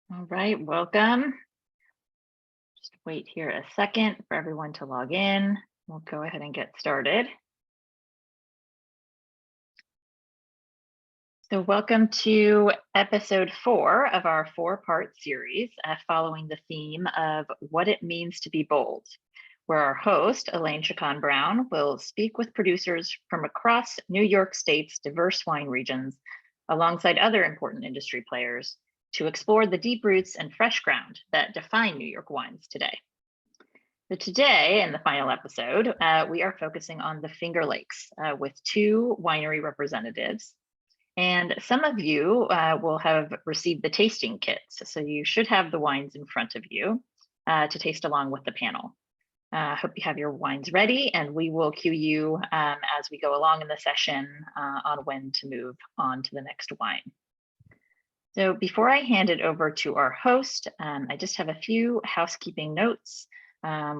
All right, welcome. Just wait here a second for everyone to log in. We'll go ahead and get started. So welcome to episode 4 of our 4-part series following the theme of what it means to be bold, where our host, Elaine Chukan Brown, will speak with producers from across New York State's diverse wine regions, alongside other important industry players, to explore the deep roots and fresh ground that define New York wines today. So today, in the final episode, we are focusing on the Finger Lakes with 2 winery representatives. And some of you will have received the tasting kits, so you should have the wines in front of you to taste along with the panel. Hope you have your wines ready, and we will cue you as we go along in the session on when to move on to the next wine. So before I hand it over to our host, I just have a few housekeeping notes,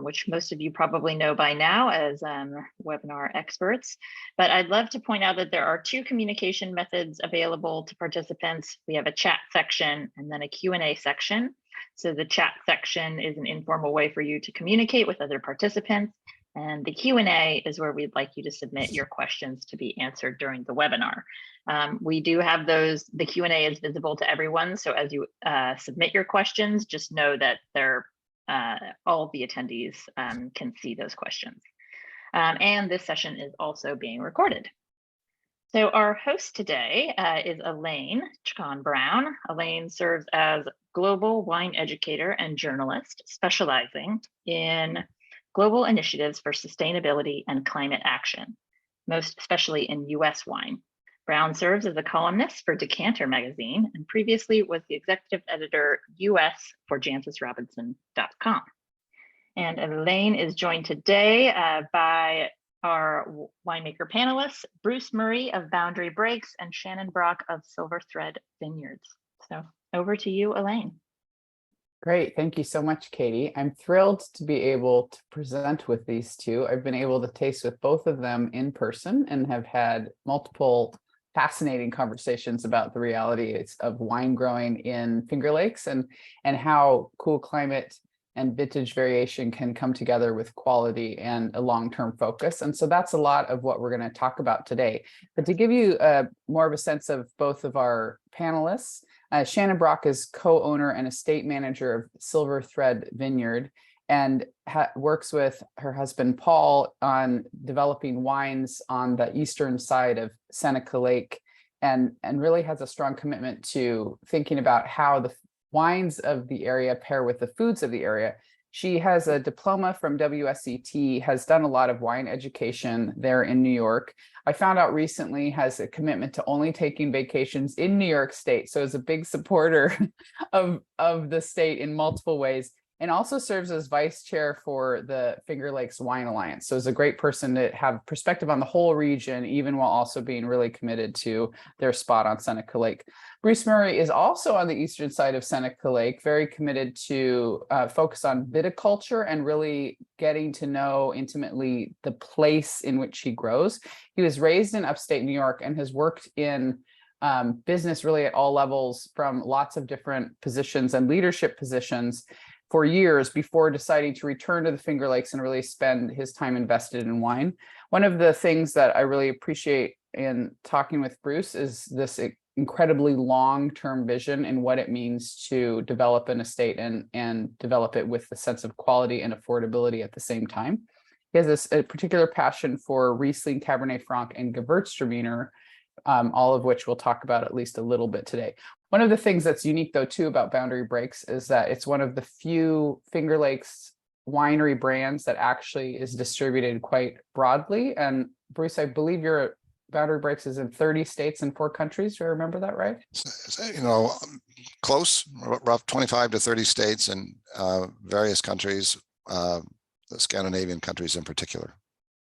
which most of you probably know by now as webinar experts. But I'd love to point out that there are 2 communication methods available to participants. We have a chat section and then a Q&A section. So the chat section is an informal way for you to communicate with other participants. And the Q&A is where we'd like you to submit your questions to be answered during the webinar. We do have those, the Q&A is visible to everyone. So as you submit your questions, just know that they're all of the attendees can see those questions. And this session is also being recorded. So our host today is Elaine Chukan Brown. Elaine serves as global wine educator and journalist, specializing in global initiatives for sustainability and climate action, most especially in US wine. Brown serves as a columnist for Decanter magazine and previously was the executive editor US for JancesRobinson.com. And Elaine is joined today by our winemaker panelists, Bruce Murray of Boundary Breaks and Shannon Brock of Silver Thread Vineyards. So over to you, Elaine. Great. Thank you so much, Katie. I'm thrilled to be able to present with these 2. I've been able to taste with both of them in person and have had multiple fascinating conversations about the realities of wine growing in Finger Lakes and how cool climate and vintage variation can come together with quality and a long-term focus. And so that's a lot of what we're going to talk about today. But to give you more of a sense of both of our panelists, Shannon Brock is co-owner and estate manager of Silver Thread Vineyard and works with her husband, Paul, on developing wines on the eastern side of Seneca Lake and really has a strong commitment to thinking about how the wines of the area pair with the foods of the area. She has a diploma from WSET, has done a lot of wine education there in New York. I found out recently has a commitment to only taking vacations in New York State. So is a big supporter of the state in multiple ways, and also serves as vice chair for the Finger Lakes Wine Alliance. So is a great person to have perspective on the whole region, even while also being really committed to their spot on Seneca Lake. Bruce Murray is also on the eastern side of Seneca Lake, very committed to focus on viticulture and really getting to know intimately the place in which he grows. He was raised in upstate New York and has worked in business really at all levels, from lots of different positions and leadership positions for years before deciding to return to the Finger Lakes and really spend his time invested in wine. One of the things that I really appreciate in talking with Bruce is this incredibly long-term vision and what it means to develop an estate and develop it with a sense of quality and affordability at the same time. He has a particular passion for Riesling, Cabernet Franc, and Gewürztraminer, all of which we'll talk about at least a little bit today. One of the things that's unique, though, too, about Boundary Breaks is that it's one of the few Finger Lakes winery brands that actually is distributed quite broadly. And Bruce, I believe your Boundary Breaks is in 30 states and 4 countries. Do I remember that right? Close, rough 25 to 30 states and various countries, the Scandinavian countries in particular.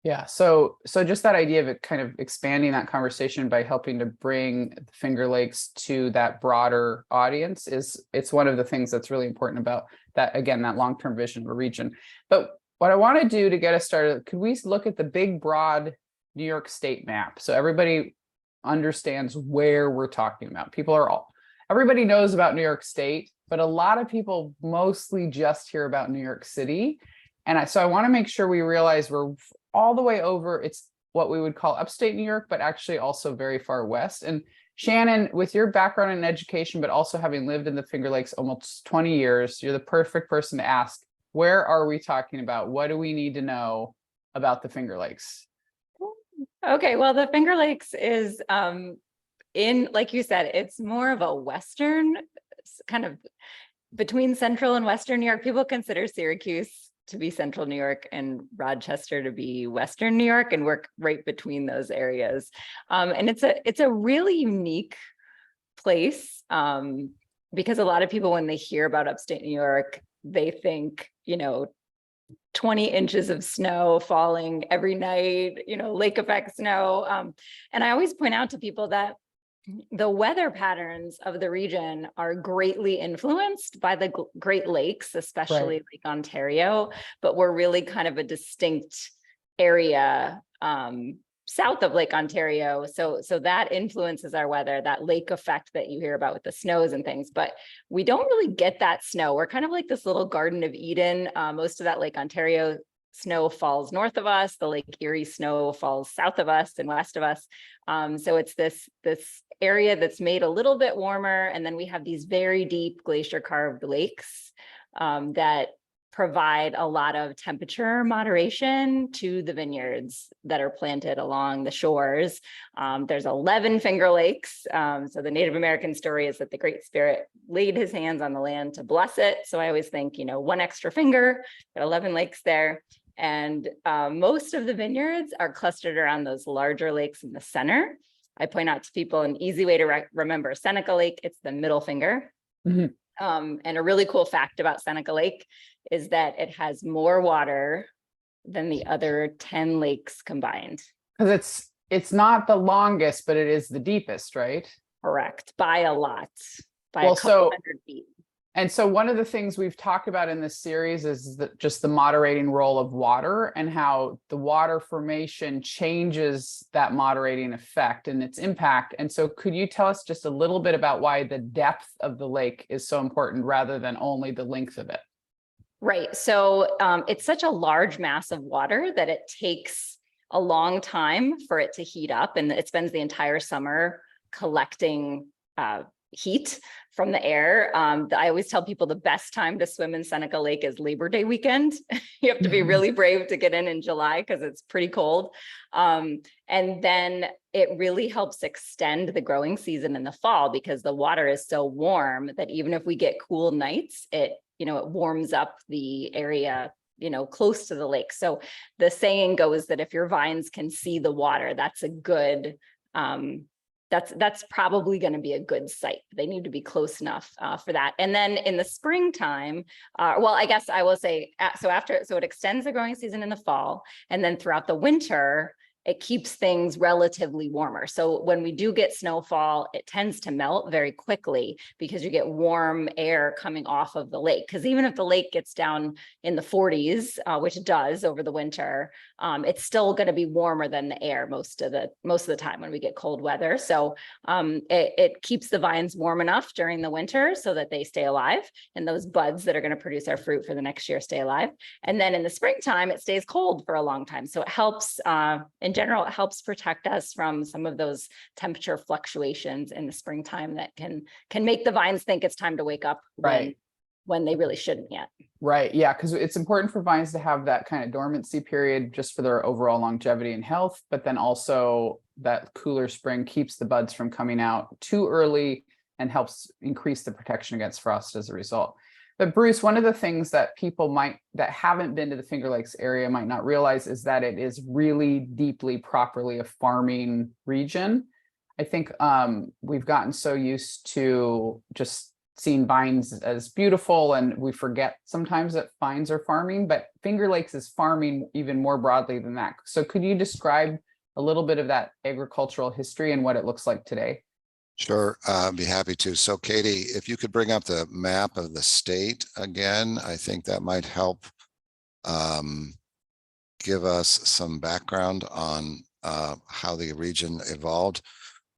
Yeah, so just that idea of it kind of expanding that conversation by helping to bring the Finger Lakes to that broader audience it's one of the things that's really important about that, again, that long-term vision of a region. But what I want to do to get us started, could we look at the big, broad New York State map so everybody understands where we're talking about? People are all everybody knows about New York State, but a lot of people mostly just hear about New York City. And so I want to make sure we realize we're all the way over. It's what we would call upstate New York, but actually also very far west. And Shannon, with your background in education, but also having lived in the Finger Lakes almost 20 years, you're the perfect person to ask, where are we talking about? What do we need to know about the Finger Lakes? Okay, well, the Finger Lakes is like you said, it's more of a Western kind of between central and Western New York. People consider Syracuse to be central New York and Rochester to be Western New York, and we're right between those areas. And it's a really unique place because a lot of people, when they hear about upstate New York, they think, 20 inches of snow falling every night, lake effect snow. And I always point out to people that the weather patterns of the region are greatly influenced by the Great Lakes, especially Lake Ontario, but we're really kind of a distinct area south of Lake Ontario. So that influences our weather, that lake effect that you hear about with the snows and things, but we don't really get that snow. We're kind of like this little Garden of Eden. Most of that Lake Ontario snow falls north of us. The Lake Erie snow falls south of us and west of us. So it's this area that's made a little bit warmer. And then we have these very deep glacier carved lakes that provide a lot of temperature moderation to the vineyards that are planted along the shores. There's 11 Finger Lakes. So the Native American story is that the Great Spirit laid his hands on the land to bless it. So I always think, one extra finger, got 11 lakes there. And most of the vineyards are clustered around those larger lakes in the center. I point out to people an easy way to remember Seneca Lake, it's the middle finger. Mm-hmm. And a really cool fact about Seneca Lake is that it has more water than the other 10 lakes combined. Because it's not the longest, but it is the deepest, right? Correct, by a lot, by a couple hundred feet. And so one of the things we've talked about in this series is just the moderating role of water and how the water formation changes that moderating effect and its impact. And so could you tell us just a little bit about why the depth of the lake is so important rather than only the length of it? Right. So it's such a large mass of water that it takes a long time for it to heat up, and it spends the entire summer collecting heat from the air. I always tell people the best time to swim in Seneca Lake is Labor Day weekend. You have to be really brave to get in July because it's pretty cold. And then it really helps extend the growing season in the fall because the water is so warm that even if we get cool nights, it warms up the area close to the lake. So the saying goes that if your vines can see the water, that's a good that's probably going to be a good site. They need to be close enough for that. And then in the springtime, well, I guess I will say, so it extends the growing season in the fall, and then throughout the winter, it keeps things relatively warmer. So when we do get snowfall, it tends to melt very quickly because you get warm air coming off of the lake. Because even if the lake gets down in the 40s, which it does over the winter, it's still going to be warmer than the air most of the time when we get cold weather. So it keeps the vines warm enough during the winter so that they stay alive, and those buds that are going to produce our fruit for the next year stay alive. And then in the springtime, it stays cold for a long time. So it helps in general, it helps protect us from some of those temperature fluctuations in the springtime that can make the vines think it's time to wake up when they really shouldn't yet. Right. Yeah. Because it's important for vines to have that kind of dormancy period just for their overall longevity and health. But then also that cooler spring keeps the buds from coming out too early and helps increase the protection against frost as a result. But Bruce, one of the things that people that haven't been to the Finger Lakes area might not realize is that it is really deeply, properly a farming region. I think we've gotten so used to just seeing vines as beautiful, and we forget sometimes that vines are farming, but Finger Lakes is farming even more broadly than that. So could you describe a little bit of that agricultural history and what it looks like today? Sure, I'd be happy to. So Katie, if you could bring up the map of the state again, I think that might help give us some background on how the region evolved.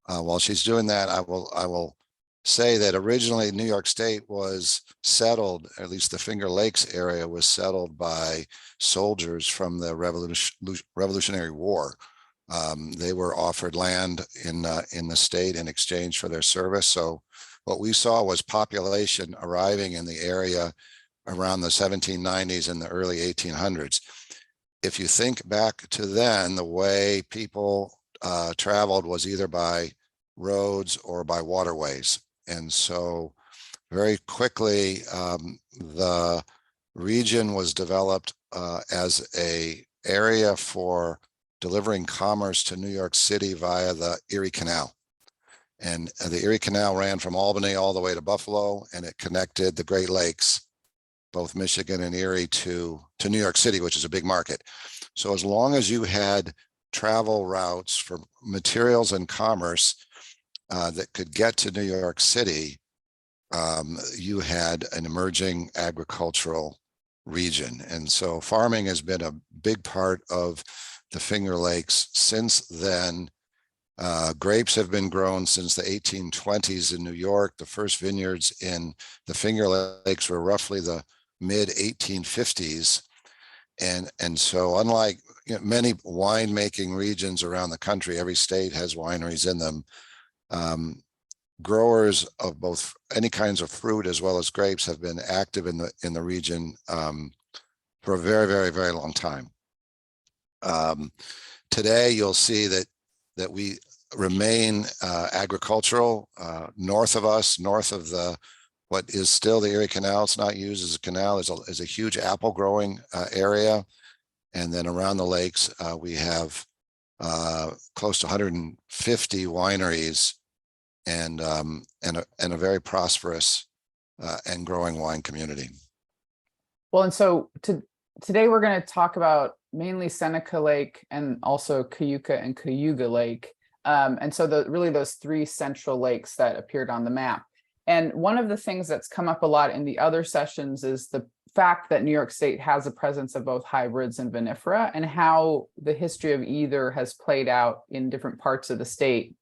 While she's doing that, I will say that originally New York State was settled, at least the Finger Lakes area was settled by soldiers from the Revolutionary War. They were offered land in the state in exchange for their service. So what we saw was population arriving in the area around the 1790s and the early 1800s. If you think back to then, the way people traveled was either by roads or by waterways. And so very quickly, the region was developed as an area for delivering commerce to New York City via the Erie Canal. And the Erie Canal ran from Albany all the way to Buffalo, and it connected the Great Lakes, both Michigan and Erie, to New York City, which is a big market. So as long as you had travel routes for materials and commerce that could get to New York City, you had an emerging agricultural region. And so farming has been a big part of the Finger Lakes since then. Grapes have been grown since the 1820s in New York. The first vineyards in the Finger Lakes were roughly the mid 1850s. And so unlike many winemaking regions around the country, every state has wineries in them. Growers of both any kinds of fruit as well as grapes have been active in the region for a very, very, very long time. Today, you'll see that we remain agricultural. North of us, north of what is still the Erie Canal, it's not used as a canal, is a huge apple growing area. And then around the lakes, we have close to 150 wineries and a very prosperous and growing wine community. Well, and so today we're going to talk about mainly Seneca Lake and also Cayuga and Cayuga Lake. And so really those three central lakes that appeared on the map. And one of the things that's come up a lot in the other sessions is the fact that New York State has a presence of both hybrids and vinifera, and how the history of either has played out in different parts of the state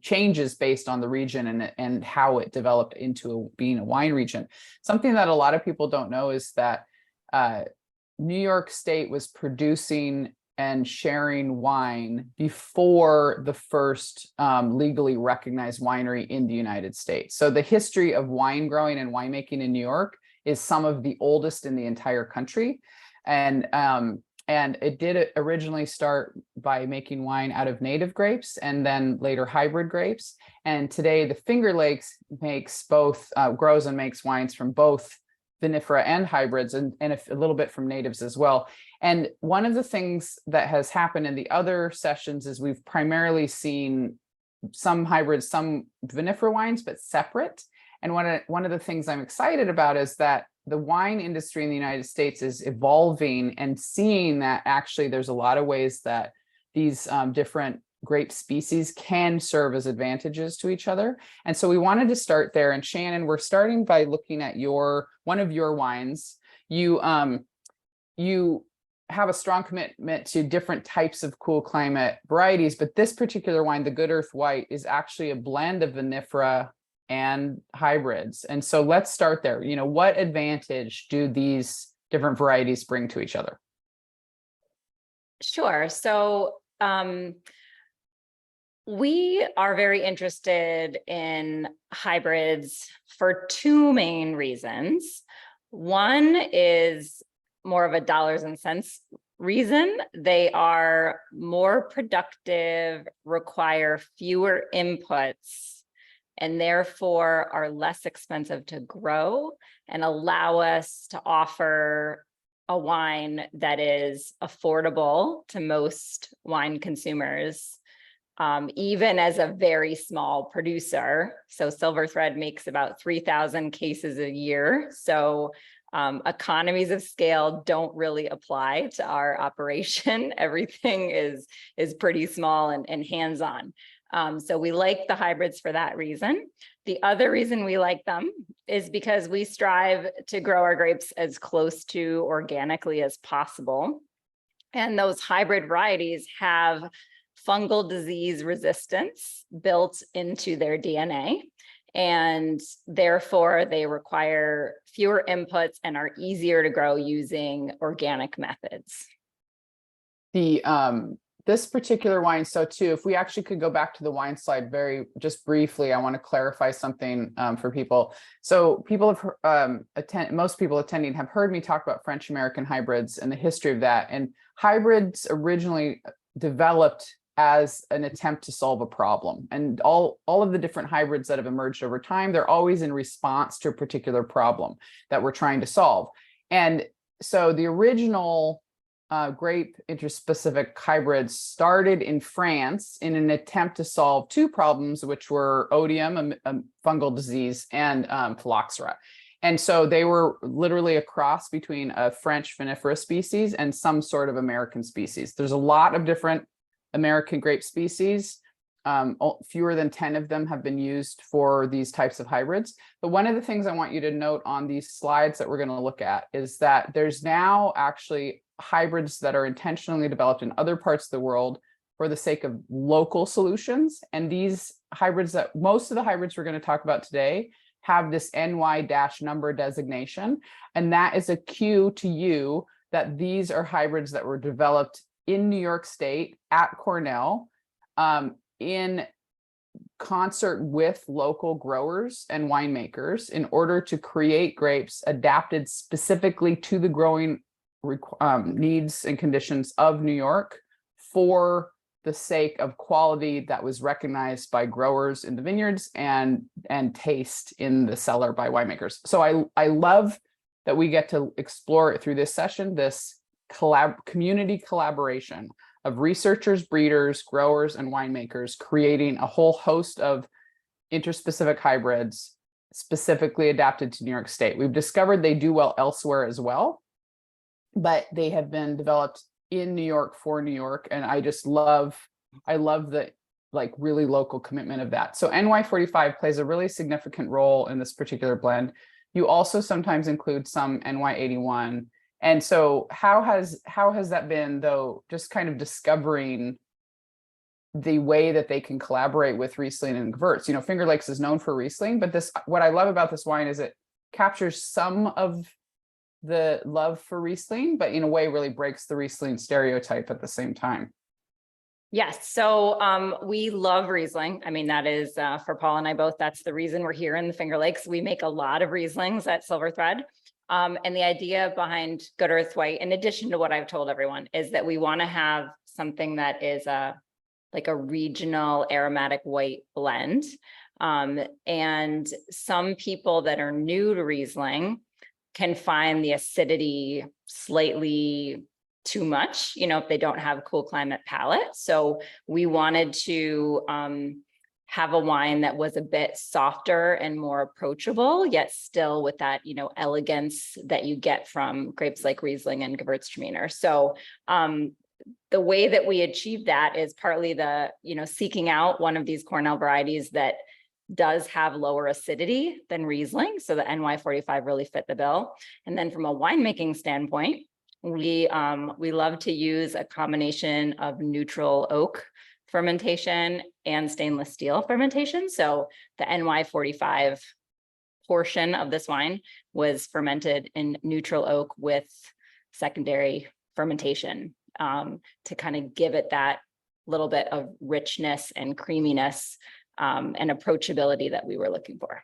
changes based on the region and how it developed into being a wine region. Something that a lot of people don't know is that New York State was producing and sharing wine before the first legally recognized winery in the United States. So the history of wine growing and winemaking in New York is some of the oldest in the entire country. And it did originally start by making wine out of native grapes and then later hybrid grapes. And today the Finger Lakes makes both, grows and makes wines from both vinifera and hybrids and a little bit from natives as well. And one of the things that has happened in the other sessions is we've primarily seen some hybrids, some vinifera wines, but separate. And one of the things I'm excited about is that the wine industry in the United States is evolving and seeing that actually there's a lot of ways that these different grape species can serve as advantages to each other. And so we wanted to start there. And Shannon, we're starting by looking at one of your wines. You have a strong commitment to different types of cool climate varieties, but this particular wine, the Good Earth White, is actually a blend of vinifera and hybrids. And so let's start there. What advantage do these different varieties bring to each other? Sure. So we are very interested in hybrids for two main reasons. One is more of a dollars and cents reason. They are more productive, require fewer inputs, and therefore are less expensive to grow and allow us to offer a wine that is affordable to most wine consumers, even as a very small producer. So Silver Thread makes about 3,000 cases a year. So economies of scale don't really apply to our operation. Everything is pretty small and hands-on. So we like the hybrids for that reason. The other reason we like them is because we strive to grow our grapes as close to organically as possible. And those hybrid varieties have fungal disease resistance built into their DNA. and therefore they require fewer inputs and are easier to grow using organic methods. This particular wine, so too, if we actually could go back to the wine slide just briefly, I want to clarify something for people. So people have most people attending have heard me talk about French American hybrids and the history of that. And hybrids originally developed as an attempt to solve a problem. And all of the different hybrids that have emerged over time, they're always in response to a particular problem that we're trying to solve. And so the original grape interspecific hybrids started in France in an attempt to solve two problems, which were odium, a fungal disease, and phylloxera. And so they were literally a cross between a French vinifera species and some sort of American species. There's a lot of different American grape species. Fewer than 10 of them have been used for these types of hybrids. But one of the things I want you to note on these slides that we're going to look at is that there's now actually hybrids that are intentionally developed in other parts of the world for the sake of local solutions. And these hybrids, that most of the hybrids we're going to talk about today, have this NY-number designation. And that is a cue to you that these are hybrids that were developed in New York State at Cornell, in concert with local growers and winemakers in order to create grapes adapted specifically to the growing needs and conditions of New York for the sake of quality that was recognized by growers in the vineyards and taste in the cellar by winemakers. So I love that we get to explore it through this session, this community collaboration of researchers, breeders, growers, and winemakers creating a whole host of interspecific hybrids specifically adapted to New York State. We've discovered they do well elsewhere as well, but they have been developed in New York for New York. And I love the really local commitment of that. So NY45 plays a really significant role in this particular blend. You also sometimes include some NY81. And so how has that been, though, just kind of discovering the way that they can collaborate with Riesling and Gewürz? You know, Finger Lakes is known for Riesling, but what I love about this wine is it captures some of the love for Riesling, but in a way really breaks the Riesling stereotype at the same time. Yes, so we love Riesling. I mean, that is for Paul and I both, that's the reason we're here in the Finger Lakes. We make a lot of Rieslings at Silver Thread. And the idea behind Good Earth White, in addition to what I've told everyone, is that we want to have something that is like a regional aromatic white blend. And some people that are new to Riesling can find the acidity slightly too much, you know, if they don't have cool climate palate. So we wanted to have a wine that was a bit softer and more approachable, yet still with that, you know, elegance that you get from grapes like Riesling and Gewürztraminer. So the way that we achieve that is partly seeking out one of these Cornell varieties that does have lower acidity than Riesling. So the NY45 really fit the bill. And then from a winemaking standpoint, we love to use a combination of neutral oak fermentation and stainless steel fermentation. So the NY45 portion of this wine was fermented in neutral oak with secondary fermentation to kind of give it that little bit of richness and creaminess and approachability that we were looking for.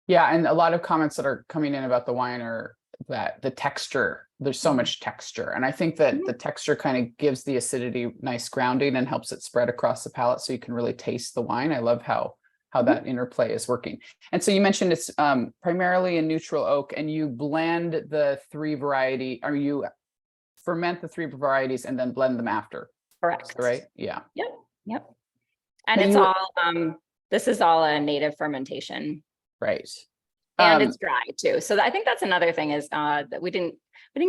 Yeah, and a lot of comments that are coming in about the wine are that the texture, there's so much texture. And I think that the texture kind of gives the acidity nice grounding and helps it spread across the palate so you can really taste the wine. I love how that interplay is working. And so you mentioned it's primarily a neutral oak, and you blend the three variety, or you ferment the three varieties and then blend them after. Correct. Right? Yeah. Yep. And it's all, this is all a native fermentation. Right. And it's dry too. So I think that's another thing is that we didn't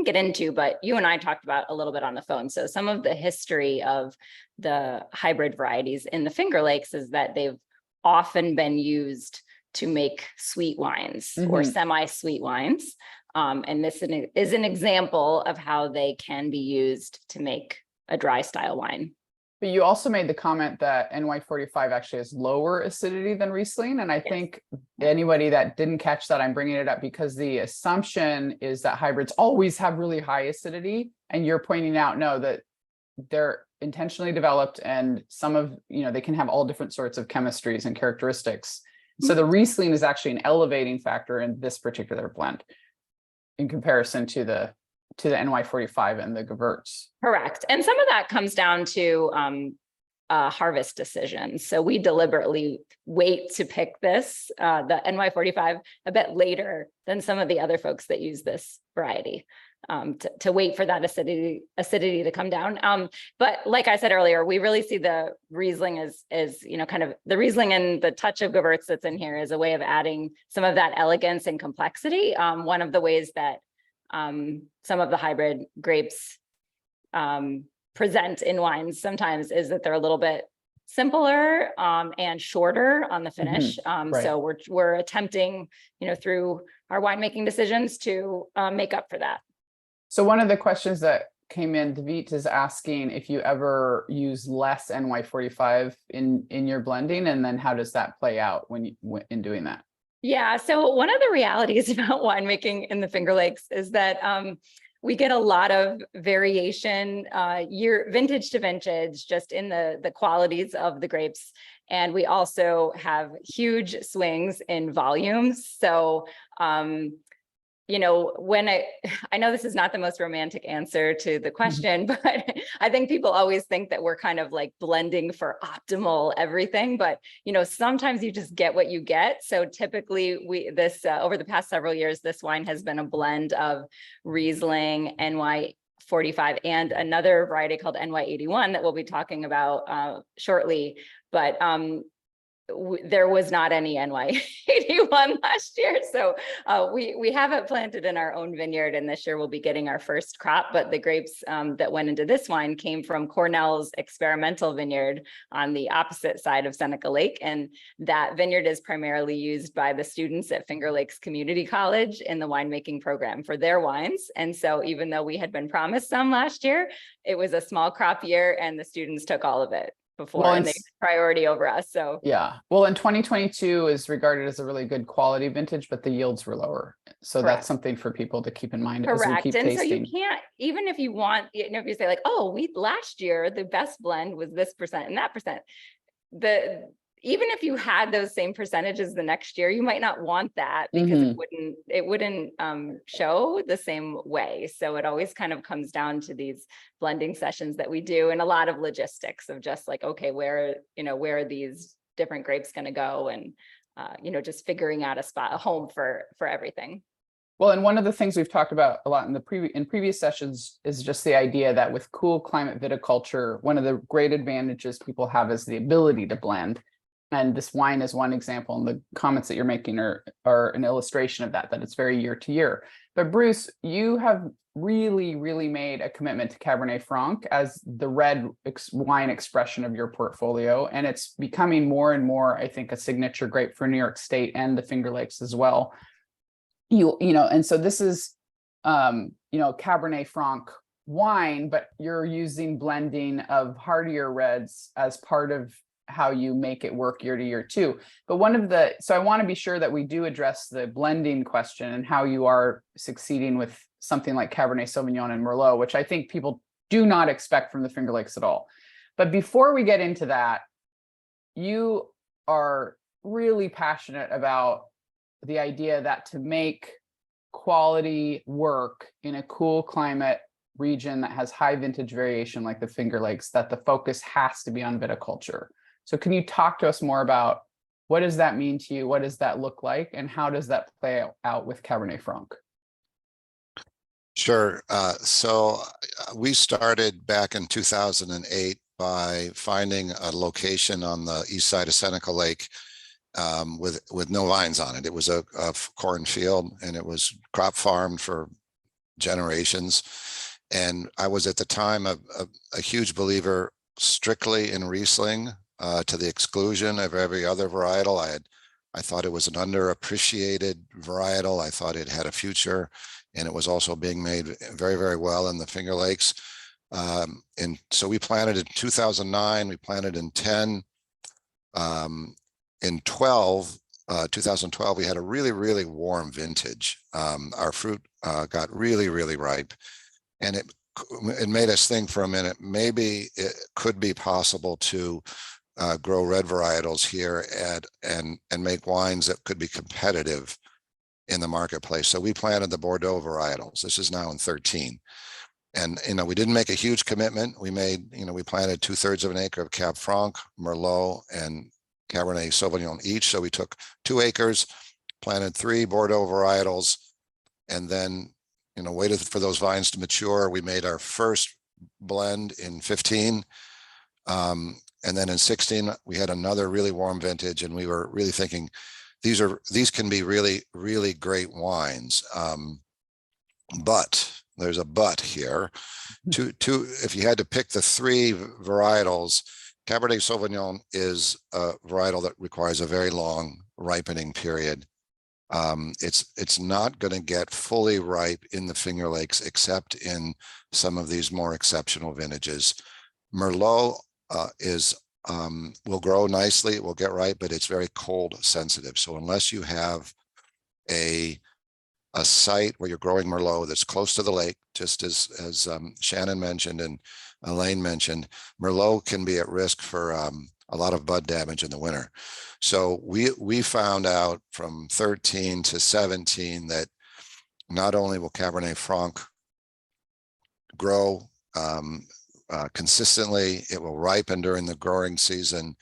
get into, but you and I talked about a little bit on the phone. So some of the history of the hybrid varieties in the Finger Lakes is that they've often been used to make sweet wines or semi-sweet wines. And this is an example of how they can be used to make a dry style wine. But you also made the comment that NY45 actually has lower acidity than Riesling. And I think anybody that didn't catch that, I'm bringing it up because the assumption is that hybrids always have really high acidity. And you're pointing out, no, that they're intentionally developed and some of, they can have all different sorts of chemistries and characteristics. So the Riesling is actually an elevating factor in this particular blend in comparison to the NY45 and the Gewürz. Correct. And some of that comes down to harvest decisions. So we deliberately wait to pick this, the NY45, a bit later than some of the other folks that use this variety, to wait for that acidity to come down. But like I said earlier, we really see the Riesling as kind of the Riesling and the touch of Gewürz that's in here is a way of adding some of that elegance and complexity. One of the ways that some of the hybrid grapes present in wines sometimes is that they're a little bit simpler and shorter on the finish. Right. So we're attempting, through our winemaking decisions to make up for that. So one of the questions that came in, David is asking if you ever use less NY45 in your blending, and then how does that play out in doing that? Yeah, so one of the realities about winemaking in the Finger Lakes is that we get a lot of variation vintage to vintage, just in the qualities of the grapes. And we also have huge swings in volumes. So, when I know this is not the most romantic answer to the question, but I think people always think that we're kind of like blending for optimal everything, but sometimes you just get what you get. So typically over the past several years, this wine has been a blend of Riesling, NY45, and another variety called NY81 that we'll be talking about shortly. But there was not any NY81 last year. So we have it planted in our own vineyard, and this year we'll be getting our first crop. But the grapes that went into this wine came from Cornell's experimental vineyard on the opposite side of Seneca Lake. And that vineyard is primarily used by the students at Finger Lakes Community College in the winemaking program for their wines. And so even though we had been promised some last year, it was a small crop year and the students took all of it before, and they priority over us. So yeah, well, in 2022 is regarded as a really good quality vintage, but the yields were lower. So correct. That's something for people to keep in mind. Correct. As we keep And tasting. so you can't, even if you want, if you say like, oh, last year the best blend was this percent and that percent, even if you had those same percentages the next year, you might not want that because it wouldn't show the same way. So it always kind of comes down to these blending sessions that we do, and a lot of logistics of just like, okay, where are these different grapes going to go, and just figuring out a home for everything. Well, and one of the things we've talked about a lot in previous sessions is just the idea that with cool climate viticulture, one of the great advantages people have is the ability to blend. And this wine is one example, and the comments that you're making are an illustration of that it's very year to year. But Bruce, you have really, really made a commitment to Cabernet Franc as the red wine expression of your portfolio. And it's becoming more and more, I think, a signature grape for New York State and the Finger Lakes as well. And so this is, Cabernet Franc wine, but you're using blending of hardier reds as part of how you make it work year to year too. But so I want to be sure that we do address the blending question and how you are succeeding with something like Cabernet Sauvignon and Merlot, which I think people do not expect from the Finger Lakes at all. But before we get into that, you are really passionate about the idea that to make quality work in a cool climate region that has high vintage variation like the Finger Lakes, that the focus has to be on viticulture. So can you talk to us more about what does that mean to you? What does that look like? And how does that play out with Cabernet Franc? Sure. So we started back in 2008 by finding a location on the east side of Seneca Lake with no vines on it. It was a cornfield, and it was crop farmed for generations. And I was at the time a huge believer strictly in Riesling, to the exclusion of every other varietal. I thought it was an underappreciated varietal. I thought it had a future, and it was also being made very, very well in the Finger Lakes. And so we planted in 2009, we planted in 10. In 2012, we had a really, really warm vintage. Our fruit got really, really ripe, and it made us think for a minute, maybe it could be possible to grow red varietals here and make wines that could be competitive in the marketplace. So we planted the Bordeaux varietals. This is now in 13. And, we didn't make a huge commitment. We made, we planted 2/3 of an acre of Cab Franc, Merlot, and Cabernet Sauvignon each. So we took 2 acres, planted 3 Bordeaux varietals, and then, waited for those vines to mature. We made our first blend in 15. And then in 16, we had another really warm vintage, and we were really thinking, these can be really, really great wines. But there's a but here. If you had to pick the 3 varietals, Cabernet Sauvignon is a varietal that requires a very long ripening period. It's not going to get fully ripe in the Finger Lakes, except in some of these more exceptional vintages. Merlot will grow nicely, it will get ripe, but it's very cold sensitive. So unless you have a site where you're growing Merlot that's close to the lake, just as Shannon mentioned and Elaine mentioned, Merlot can be at risk for a lot of bud damage in the winter. So we found out from 13 to 17 that not only will Cabernet Franc grow consistently, it will ripen during the growing season,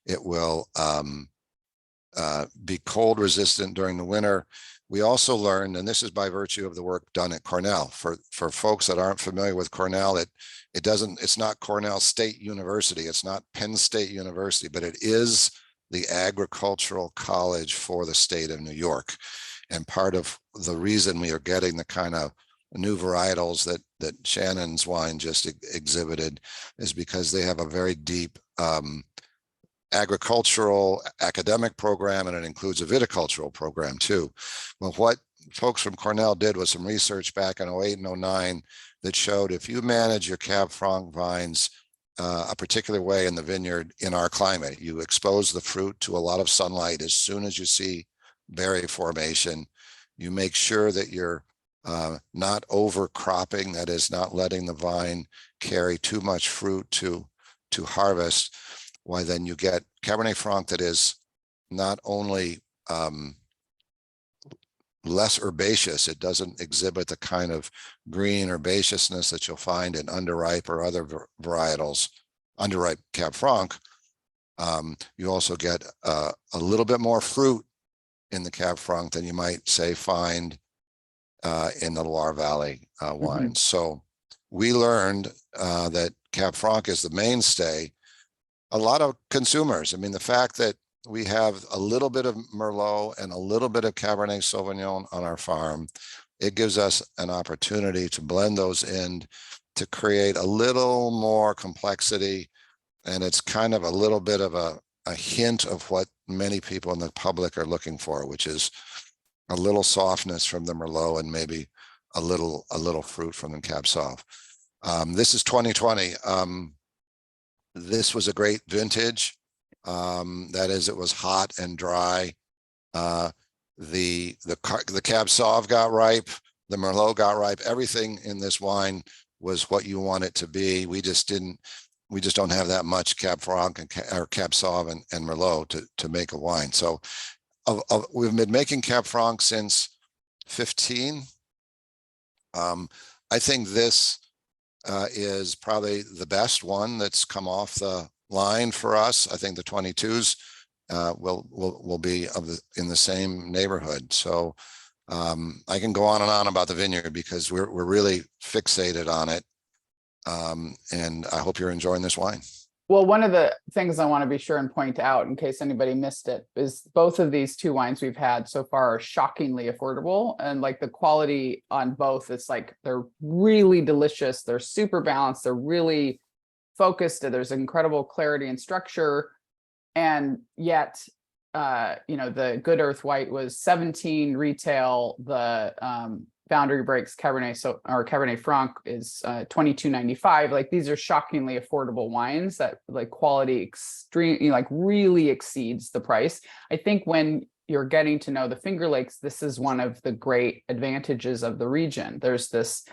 it will be cold resistant during the winter. We also learned, and this is by virtue of the work done at Cornell, for folks that aren't familiar with Cornell, it's not Cornell State University, it's not Penn State University, but it is the agricultural college for the state of New York. And part of the reason we are getting the kind of new varietals that Shannon's wine just exhibited is because they have a very deep agricultural academic program, and it includes a viticultural program too. Well, what folks from Cornell did was some research back in 08 and 09 that showed if you manage your Cab Franc vines a particular way in the vineyard in our climate, you expose the fruit to a lot of sunlight as soon as you see berry formation, you make sure that you're not overcropping, that is, not letting the vine carry too much fruit to harvest, why then you get Cabernet Franc that is not only less herbaceous, it doesn't exhibit the kind of green herbaceousness that you'll find in underripe or other varietals, underripe Cab Franc. You also get a little bit more fruit in the Cab Franc than you might say find in the Loire Valley wines. So we learned that Cab Franc is the mainstay. A lot of consumers, I mean, the fact that we have a little bit of Merlot and a little bit of Cabernet Sauvignon on our farm, it gives us an opportunity to blend those in to create a little more complexity. And it's kind of a little bit of a hint of what many people in the public are looking for, which is a little softness from the Merlot and maybe a little fruit from the Cab Sauv. This is 2020. This was a great vintage. That is, it was hot and dry. The Cab Sauv got ripe, the Merlot got ripe. Everything in this wine was what you want it to be. We just don't have that much Cab Franc or Cab Sauv and Merlot to make a wine. So we've been making Cab Franc since 15. I think this is probably the best one that's come off the line for us. I think the 22s will be in the same neighborhood. So I can go on and on about the vineyard because we're really fixated on it. And I hope you're enjoying this wine. Well, one of the things I want to be sure and point out in case anybody missed it is both of these 2 wines we've had so far are shockingly affordable, and like the quality on both, it's like they're really delicious, they're super balanced, they're really focused, there's incredible clarity and structure. And yet the Good Earth White was 17 retail, the Boundary Breaks Cabernet or Cabernet Franc is $22.95. Like these are shockingly affordable wines that like quality extreme, like really exceeds the price. I think when you're getting to know the Finger Lakes, this is one of the great advantages of the region. There's this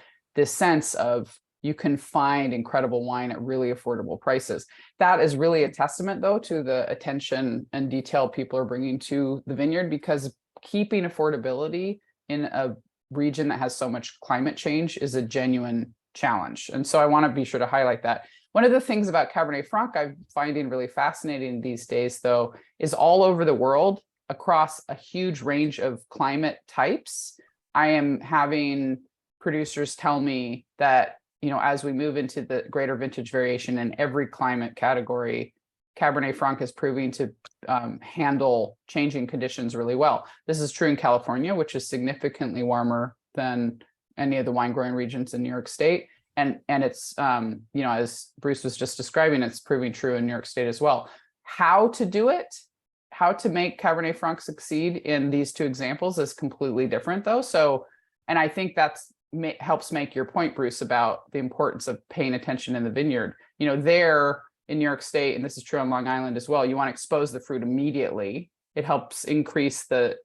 sense of you can find incredible wine at really affordable prices. That is really a testament, though, to the attention and detail people are bringing to the vineyard, because keeping affordability in a region that has so much climate change is a genuine challenge. And so I want to be sure to highlight that. One of the things about Cabernet Franc I'm finding really fascinating these days, though, is all over the world, across a huge range of climate types, I am having producers tell me that, you know, as we move into the greater vintage variation in every climate category, Cabernet Franc is proving to handle changing conditions really well. This is true in California, which is significantly warmer than any of the wine growing regions in New York State. And it's, you know, as Bruce was just describing, it's proving true in New York State as well. How to do it, how to make Cabernet Franc succeed in these two examples is completely different, though. So, and I think that's helps make your point, Bruce, about the importance of paying attention in the vineyard. You know, there in New York State, and this is true on Long Island as well, you want to expose the fruit immediately. It helps increase the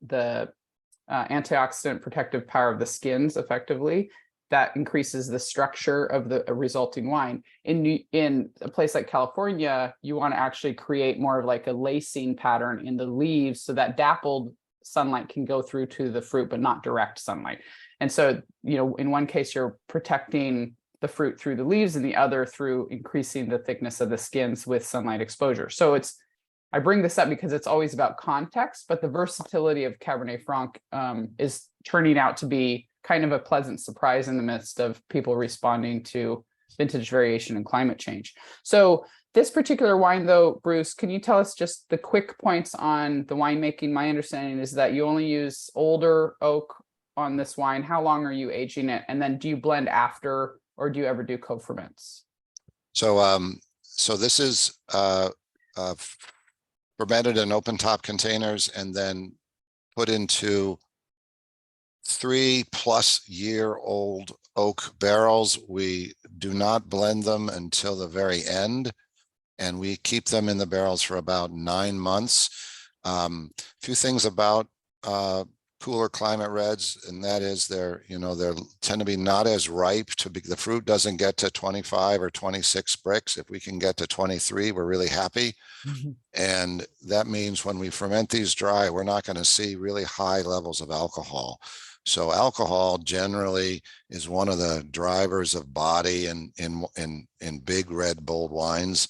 antioxidant protective power of the skins effectively. That increases the structure of the resulting wine. In a place like California, you want to actually create more of like a lacing pattern in the leaves so that dappled sunlight can go through to the fruit, but not direct sunlight. And so, you know, in one case, you're protecting the fruit through the leaves, and the other through increasing the thickness of the skins with sunlight exposure. So I bring this up because it's always about context, but the versatility of Cabernet Franc is turning out to be kind of a pleasant surprise in the midst of people responding to vintage variation and climate change. So this particular wine, though, Bruce, can you tell us just the quick points on the winemaking? My understanding is that you only use older oak on this wine. How long are you aging it? And then do you blend after, or do you ever do co-ferments? So this is fermented in open top containers and then put into 3+ year old oak barrels. We do not blend them until the very end, and we keep them in the barrels for about 9 months. A few things about cooler climate reds, and that is they're tend to be not as ripe. The fruit doesn't get to 25 or 26 bricks. If we can get to 23, we're really happy. Mm-hmm. And that means when we ferment these dry, we're not going to see really high levels of alcohol. So alcohol generally is one of the drivers of body in big red bold wines.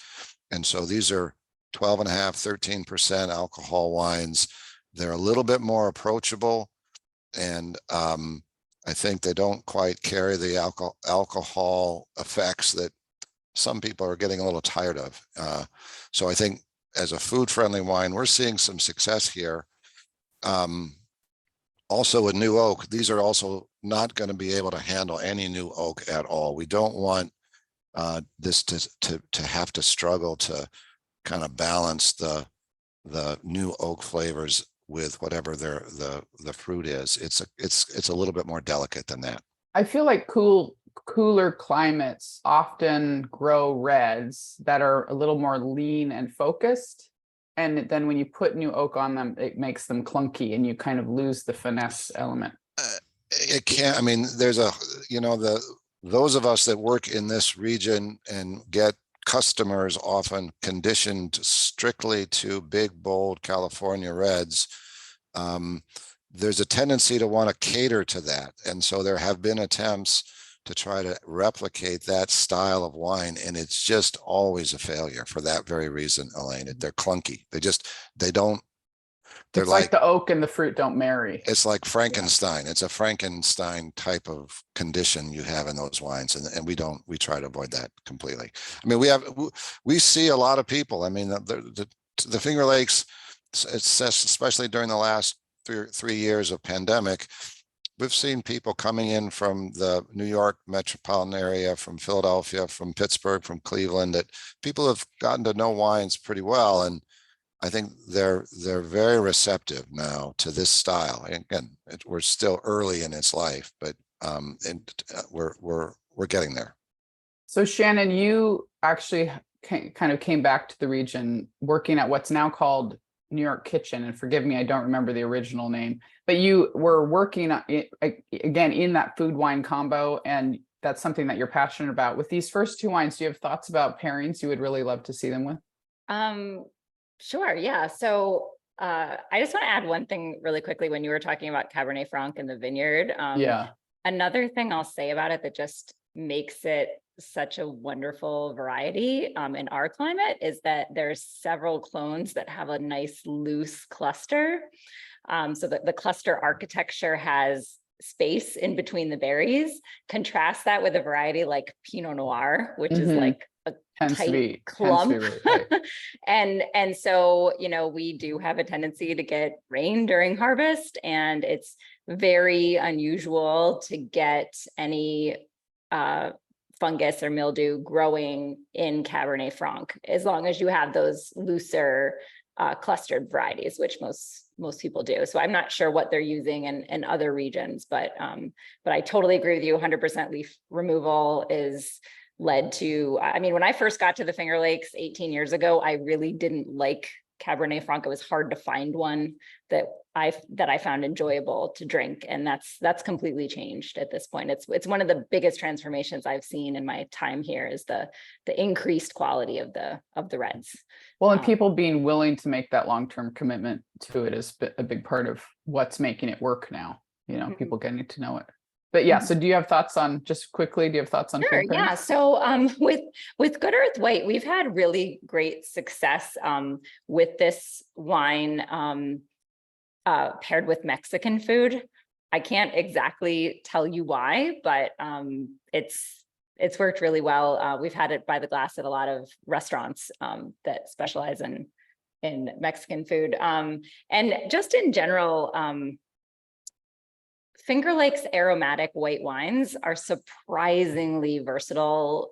And so these are 12.5, 13% alcohol wines. They're a little bit more approachable, and I think they don't quite carry the alcohol effects that some people are getting a little tired of. So I think as a food-friendly wine, we're seeing some success here. Also with new oak, these are also not going to be able to handle any new oak at all. We don't want this to have to struggle to kind of balance the new oak flavors with whatever the fruit is. It's a little bit more delicate than that. I feel like cooler climates often grow reds that are a little more lean and focused. And then when you put new oak on them, it makes them clunky and you kind of lose the finesse element. It can't, I mean, there's those of us that work in this region and get customers often conditioned strictly to big, bold California reds. There's a tendency to want to cater to that. And so there have been attempts to try to replicate that style of wine, and it's just always a failure for that very reason, Elaine. They're clunky. They're like the oak and the fruit don't marry. It's like Frankenstein. Yeah. It's a Frankenstein type of condition you have in those wines, and we try to avoid that completely. I mean, we see a lot of people. I mean, the Finger Lakes, especially during the last 3 years of pandemic, we've seen people coming in from the New York metropolitan area, from Philadelphia, from Pittsburgh, from Cleveland, that people have gotten to know wines pretty well. And I think they're very receptive now to this style. And again, we're still early in its life, but we're getting there. So Shannon, you actually kind of came back to the region working at what's now called New York Kitchen, and forgive me, I don't remember the original name, but you were working again in that food wine combo, and that's something that you're passionate about. With these first two wines, do you have thoughts about pairings you would really love to see them with? Sure. Yeah. So I just want to add one thing really quickly when you were talking about Cabernet Franc and the Vineyard. Yeah. Another thing I'll say about it that just makes it such a wonderful variety in our climate is that there's several clones that have a nice loose cluster. So that the cluster architecture has space in between the berries. Contrast that with a variety like Pinot Noir, which is like a tight clump. Really tight. And so, you know, we do have a tendency to get rain during harvest, and it's very unusual to get any fungus or mildew growing in Cabernet Franc, as long as you have those looser clustered varieties, which most people do. So I'm not sure what they're using in other regions, but I totally agree with you. 100% leaf removal is led to, I mean, when I first got to the Finger Lakes 18 years ago, I really didn't like Cabernet Franc. It was hard to find one that I found enjoyable to drink, and that's completely changed at this point. It's one of the biggest transformations I've seen in my time here is the increased quality of the reds. Well, and people being willing to make that long-term commitment to it is a big part of what's making it work now. You know, people getting to know it. But yeah, so do you have thoughts on, just quickly, do you have thoughts on? Sure, yeah. So with Good Earth White, we've had really great success with this wine paired with Mexican food. I can't exactly tell you why, but it's worked really well. We've had it by the glass at a lot of restaurants that specialize in Mexican food. And just in general, Finger Lakes aromatic white wines are surprisingly versatile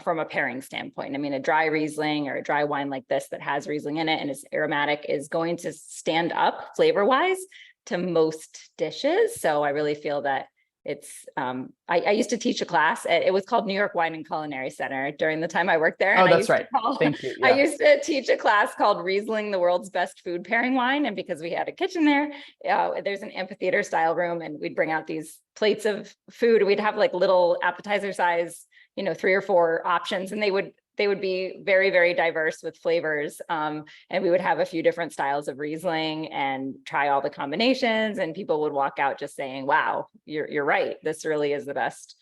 from a pairing standpoint. I mean, a dry Riesling or a dry wine like this that has Riesling in it and is aromatic is going to stand up flavor-wise to most dishes. So I really feel that it's, I used to teach a class it was called New York Wine and Culinary Center during the time I worked there. Oh, and that's right. Thank you. Yeah. I used to teach a class called Riesling, the world's best food pairing wine. And because we had a kitchen there, there's an amphitheater style room, and we'd bring out these plates of food. We'd have like little appetizer size, 3 or 4 options, and they would be very, very diverse with flavors. And we would have a few different styles of Riesling and try all the combinations. And people would walk out just saying, wow, you're right. This really is the best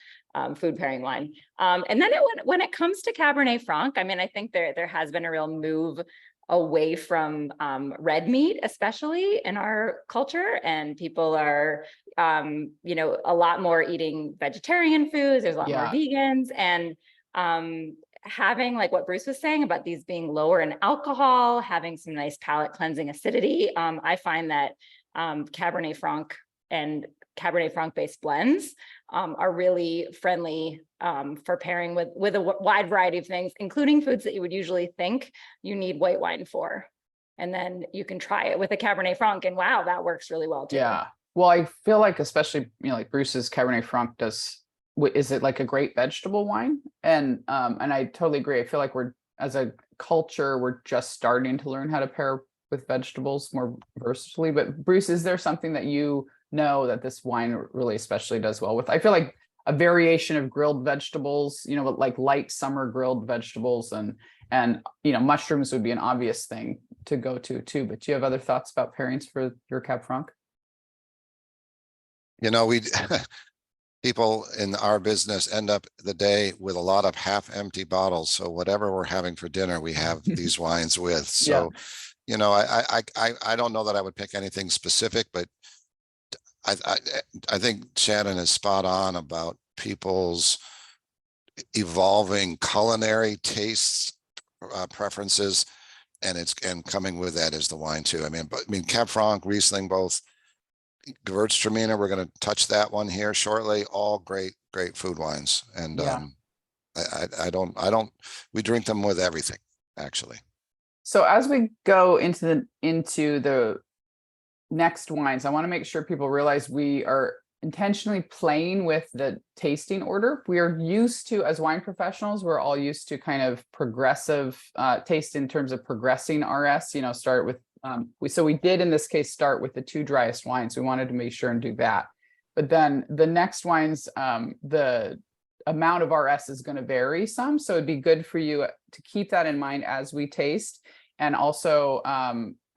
food pairing wine. And then when it comes to Cabernet Franc, I mean, I think there has been a real move away from red meat, especially in our culture. And people are, a lot more eating vegetarian foods. There's a lot more vegans, and having, like what Bruce was saying about these being lower in alcohol, having some nice palate cleansing acidity. I find that Cabernet Franc and Cabernet Franc based blends are really friendly for pairing with a wide variety of things, including foods that you would usually think you need white wine for. And then you can try it with a Cabernet Franc, and wow, that works really well too. Yeah. Well, I feel like, especially, like Bruce's Cabernet Franc is it like a great vegetable wine? And I totally agree. I feel like as a culture, we're just starting to learn how to pair with vegetables more versatilely. But Bruce, is there something that you know that this wine really especially does well with? I feel like a variation of grilled vegetables, like light summer grilled vegetables, and mushrooms would be an obvious thing to go to too. But do you have other thoughts about pairings for your Cab Franc? We people in our business end up the day with a lot of half-empty bottles. So whatever we're having for dinner, we have these wines with. So, I don't know that I would pick anything specific, but I think Shannon is spot on about people's evolving culinary tastes, preferences, and coming with that is the wine too. I mean, Cab Franc, Riesling, both. Gewürztraminer, we're going to touch that one here shortly. All great food wines, and we drink them with everything, actually. So as we go into the next wines, I want to make sure people realize we are intentionally playing with the tasting order. We are used to, as wine professionals, we're all used to kind of progressive taste in terms of progressing RS, start with, we did in this case, start with the 2 driest wines. We wanted to make sure and do that. But then the next wines, the amount of RS is going to vary some. So it'd be good for you to keep that in mind as we taste, and also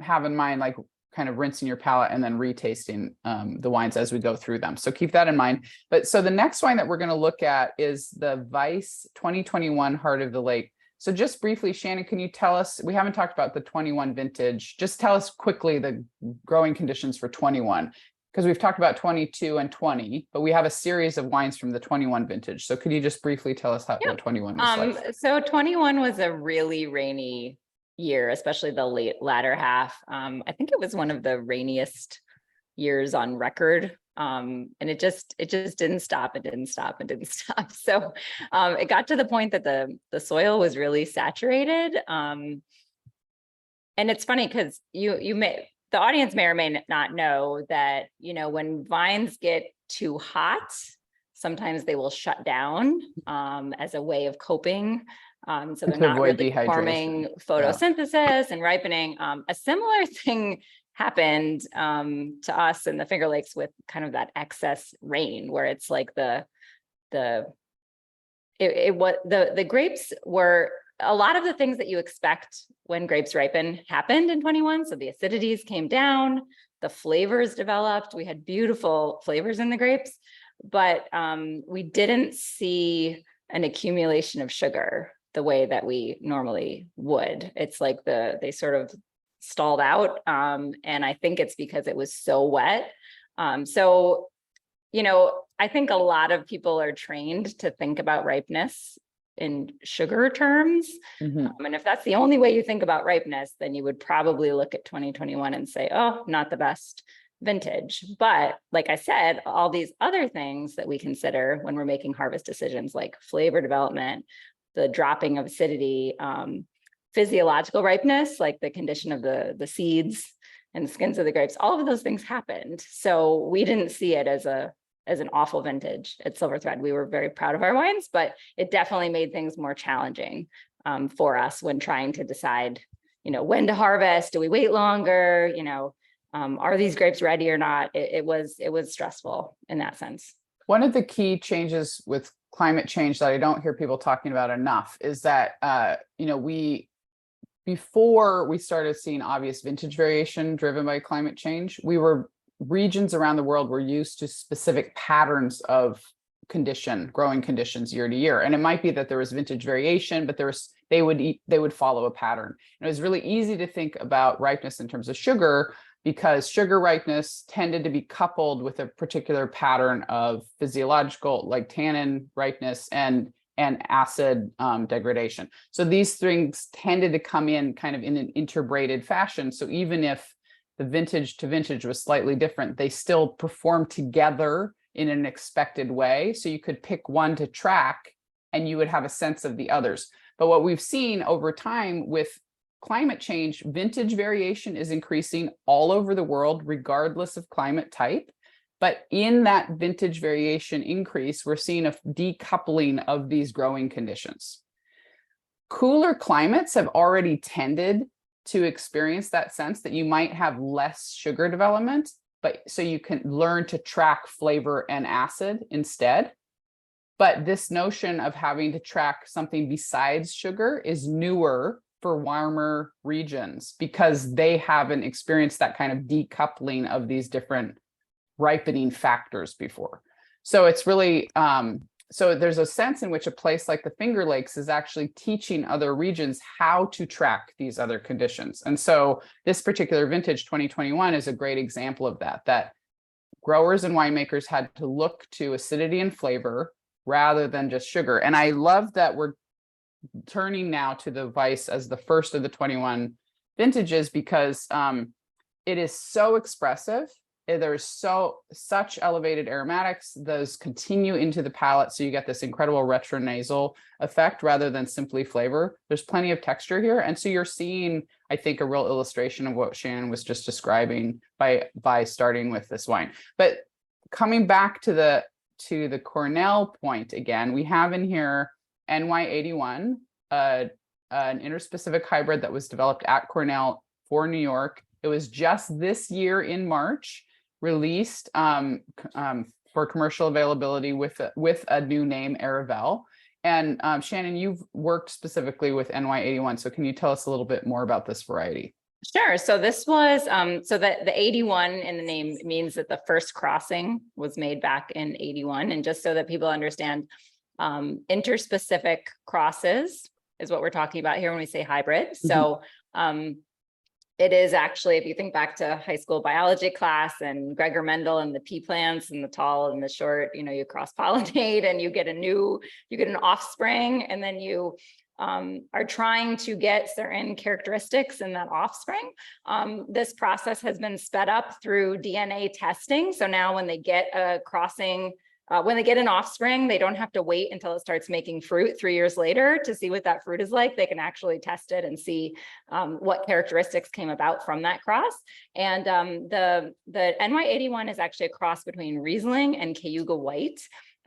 have in mind, like, kind of rinsing your palate and then retasting the wines as we go through them. So keep that in mind. But so the next wine that we're going to look at is the Weis 2021 Heart of the Lake. So just briefly, Shannon, can you tell us, we haven't talked about the 21 vintage, just tell us quickly the growing conditions for 21, because we've talked about 22 and 20, but we have a series of wines from the 21 vintage. So could you just briefly tell us what 21 was like? So 21 was a really rainy year, especially the latter half. I think it was one of the rainiest years on record. And it just didn't stop. It didn't stop. It didn't stop. So it got to the point that the soil was really saturated. And it's funny because the audience may or may not know that, when vines get too hot, sometimes they will shut down as a way of coping. So they're not really performing photosynthesis and ripening. A similar thing happened to us in the Finger Lakes with kind of that excess rain, where it's like the grapes were, a lot of the things that you expect when grapes ripen happened in 21. So the acidities came down, the flavors developed. We had beautiful flavors in the grapes, but we didn't see an accumulation of sugar the way that we normally would. It's like they sort of stalled out. And I think it's because it was so wet. So, I think a lot of people are trained to think about ripeness in sugar terms. And if that's the only way you think about ripeness, then you would probably look at 2021 and say, oh, not the best vintage. But like I said, all these other things that we consider when we're making harvest decisions, like flavor development, the dropping of acidity, physiological ripeness, like the condition of the seeds and the skins of the grapes, all of those things happened. So we didn't see it as an awful vintage at Silver Thread. We were very proud of our wines, but it definitely made things more challenging for us when trying to decide, when to harvest. Do we wait longer? Are these grapes ready or not? It was stressful in that sense. One of the key changes with climate change that I don't hear people talking about enough is that, before we started seeing obvious vintage variation driven by climate change, regions around the world were used to specific patterns of growing conditions year to year. And it might be that there was vintage variation, but they would follow a pattern. And it was really easy to think about ripeness in terms of sugar, because sugar ripeness tended to be coupled with a particular pattern of physiological, like tannin ripeness and acid degradation. So these things tended to come in kind of in an interbraided fashion. So even if the vintage to vintage was slightly different, they still perform together in an expected way. So you could pick one to track and you would have a sense of the others. But what we've seen over time with climate change, vintage variation is increasing all over the world, regardless of climate type. But in that vintage variation increase, we're seeing a decoupling of these growing conditions. Cooler climates have already tended to experience that sense that you might have less sugar development, but so you can learn to track flavor and acid instead. But this notion of having to track something besides sugar is newer for warmer regions, because they haven't experienced that kind of decoupling of these different ripening factors before. So it's really, so there's a sense in which a place like the Finger Lakes is actually teaching other regions how to track these other conditions. And so this particular vintage 2021 is a great example of that growers and winemakers had to look to acidity and flavor rather than just sugar. And I love that we're turning now to the Weis as the first of the 21 vintages, because it is so expressive. There's such elevated aromatics. Those continue into the palate, so you get this incredible retronasal effect rather than simply flavor. There's plenty of texture here, and so you're seeing, I think, a real illustration of what Shannon was just describing by starting with this wine. But coming back to the Cornell point again, we have in here NY81, an interspecific hybrid that was developed at Cornell for New York. It was just this year in March released for commercial availability with a new name, Aravel. And Shannon, you've worked specifically with NY81, so can you tell us a little bit more about this variety? Sure. So this was, so that the 81 in the name means that the first crossing was made back in 81. And just so that people understand, interspecific crosses is what we're talking about here when we say hybrid. So it is actually, if you think back to high school biology class and Gregor Mendel and the pea plants and the tall and the short, you cross pollinate and you get an offspring, and then you are trying to get certain characteristics in that offspring. This process has been sped up through DNA testing. So now when they get a crossing, when they get an offspring, they don't have to wait until it starts making fruit 3 years later to see what that fruit is like. They can actually test it and see what characteristics came about from that cross. And the NY81 is actually a cross between Riesling and Cayuga White.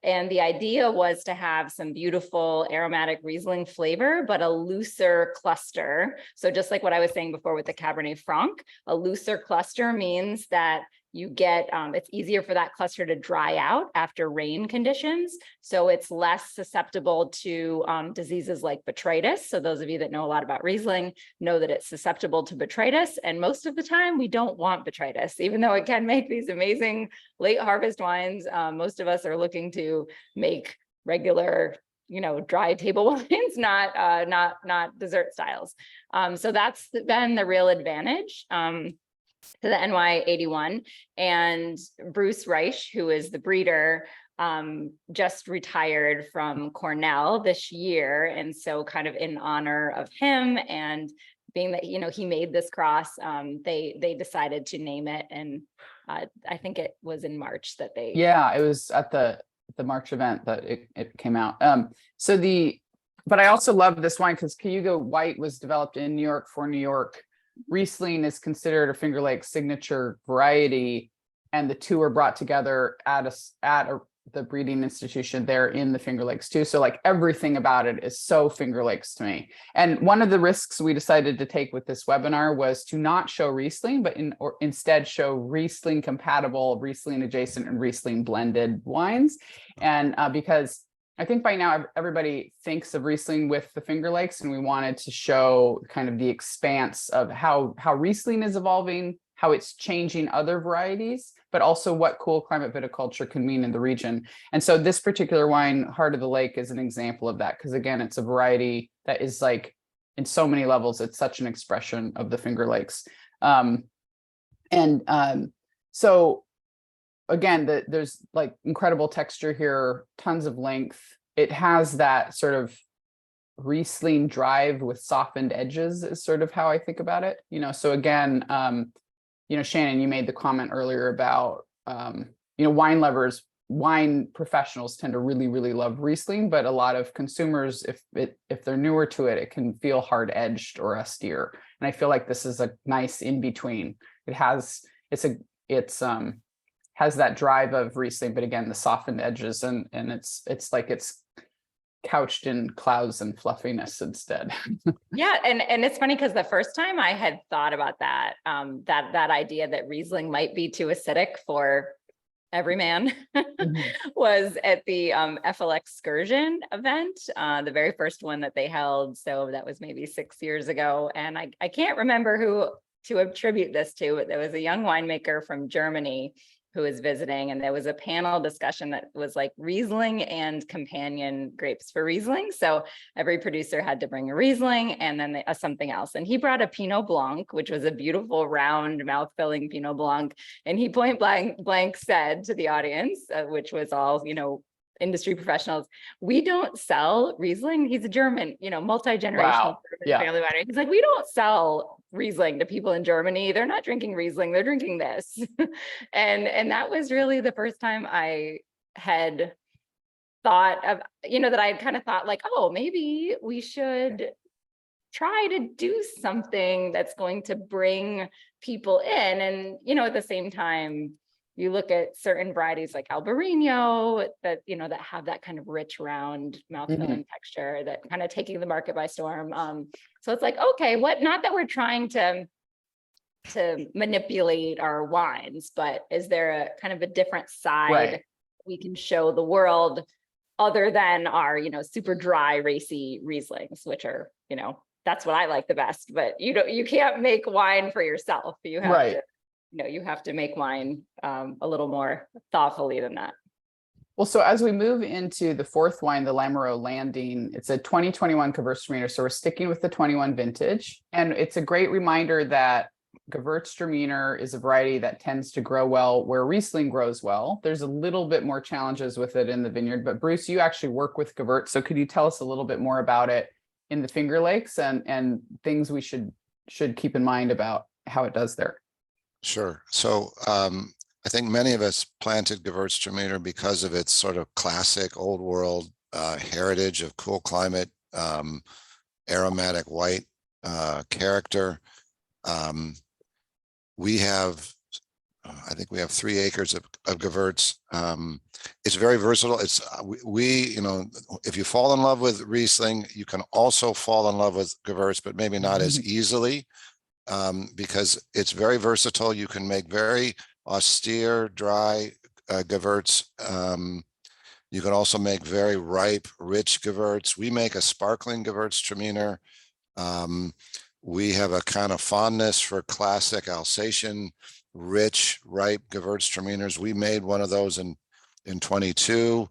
And the idea was to have some beautiful aromatic Riesling flavor, but a looser cluster. So just like what I was saying before with the Cabernet Franc, a looser cluster means that you get, it's easier for that cluster to dry out after rain conditions. So it's less susceptible to diseases like botrytis. So those of you that know a lot about Riesling know that it's susceptible to botrytis. And most of the time we don't want botrytis, even though it can make these amazing late harvest wines. Most of us are looking to make regular, dry table wines, not dessert styles. So that's been the real advantage to the NY81. And Bruce Reich, who is the breeder, just retired from Cornell this year. And so kind of in honor of him and being that, he made this cross, they decided to name it. And I think it was in March that they. Yeah, it was at the March event that it came out. But I also love this wine because Cayuga White was developed in New York for New York. Riesling is considered a Finger Lakes signature variety, and the two are brought together at the breeding institution there in the Finger Lakes too. So like everything about it is so Finger Lakes to me. And one of the risks we decided to take with this webinar was to not show Riesling, but instead show Riesling compatible, Riesling adjacent, and Riesling blended wines. And because I think by now everybody thinks of Riesling with the Finger Lakes, and we wanted to show kind of the expanse of how Riesling is evolving, how it's changing other varieties, but also what cool climate viticulture can mean in the region. And so this particular wine, Heart of the Lake, is an example of that, because again, it's a variety that is like in so many levels, it's such an expression of the Finger Lakes. So again, there's like incredible texture here, tons of length. It has that sort of Riesling drive with softened edges is sort of how I think about it. So again, Shannon, you made the comment earlier about, wine lovers, wine professionals tend to really, really love Riesling, but a lot of consumers, if they're newer to it, it can feel hard edged or austere. And I feel like this is a nice in between. It has that drive of Riesling, but again, the softened edges, and it's like it's couched in clouds and fluffiness instead. Yeah, and it's funny because the first time I had thought about that, that idea that Riesling might be too acidic for every man was at the FL Excursion event, the very first one that they held. So that was maybe 6 years ago, and I can't remember who to attribute this to, but there was a young winemaker from Germany who was visiting, and there was a panel discussion that was like Riesling and companion grapes for Riesling. So every producer had to bring a Riesling and then something else. And he brought a Pinot Blanc, which was a beautiful round mouth-filling Pinot Blanc. And he point blank said to the audience, which was all, industry professionals, we don't sell Riesling. He's a German, multi-generational family winery. He's like, we don't sell Riesling to people in Germany. They're not drinking Riesling, they're drinking this. and that was really the first time I had thought of, that I had kind of thought like, oh, maybe we should try to do something that's going to bring people in. And, at the same time, you look at certain varieties like Albarino that, that have that kind of rich, round mouthfeel texture that kind of taking the market by storm. So it's like, okay, not that we're trying to manipulate our wines, but is there a kind of a different side we can show the world other than our, super dry, racy Rieslings, which are, that's what I like the best, but you can't make wine for yourself. You have to, you have to make wine a little more thoughtfully than that. Well, so as we move into the fourth wine, the Lamoreaux Landing, it's a 2021 Gewürztraminer. So we're sticking with the 21 vintage. And it's a great reminder that Gewürztraminer is a variety that tends to grow well where Riesling grows well. There's a little bit more challenges with it in the vineyard, but Bruce, you actually work with Gewürz. So could you tell us a little bit more about it in the Finger Lakes and things we should keep in mind about how it does there? Sure. So I think many of us planted Gewürztraminer because of its sort of classic old world heritage of cool climate, aromatic white character. We have, I think we have 3 acres of Gewürz. It's very versatile. It's if you fall in love with Riesling, you can also fall in love with Gewürz, but maybe not as easily because it's very versatile. You can make very austere, dry Gewürz. You can also make very ripe, rich Gewürz. We make a sparkling Gewürztraminer. We have a kind of fondness for classic Alsatian, rich, ripe Gewürztraminers. We made one of those in 22.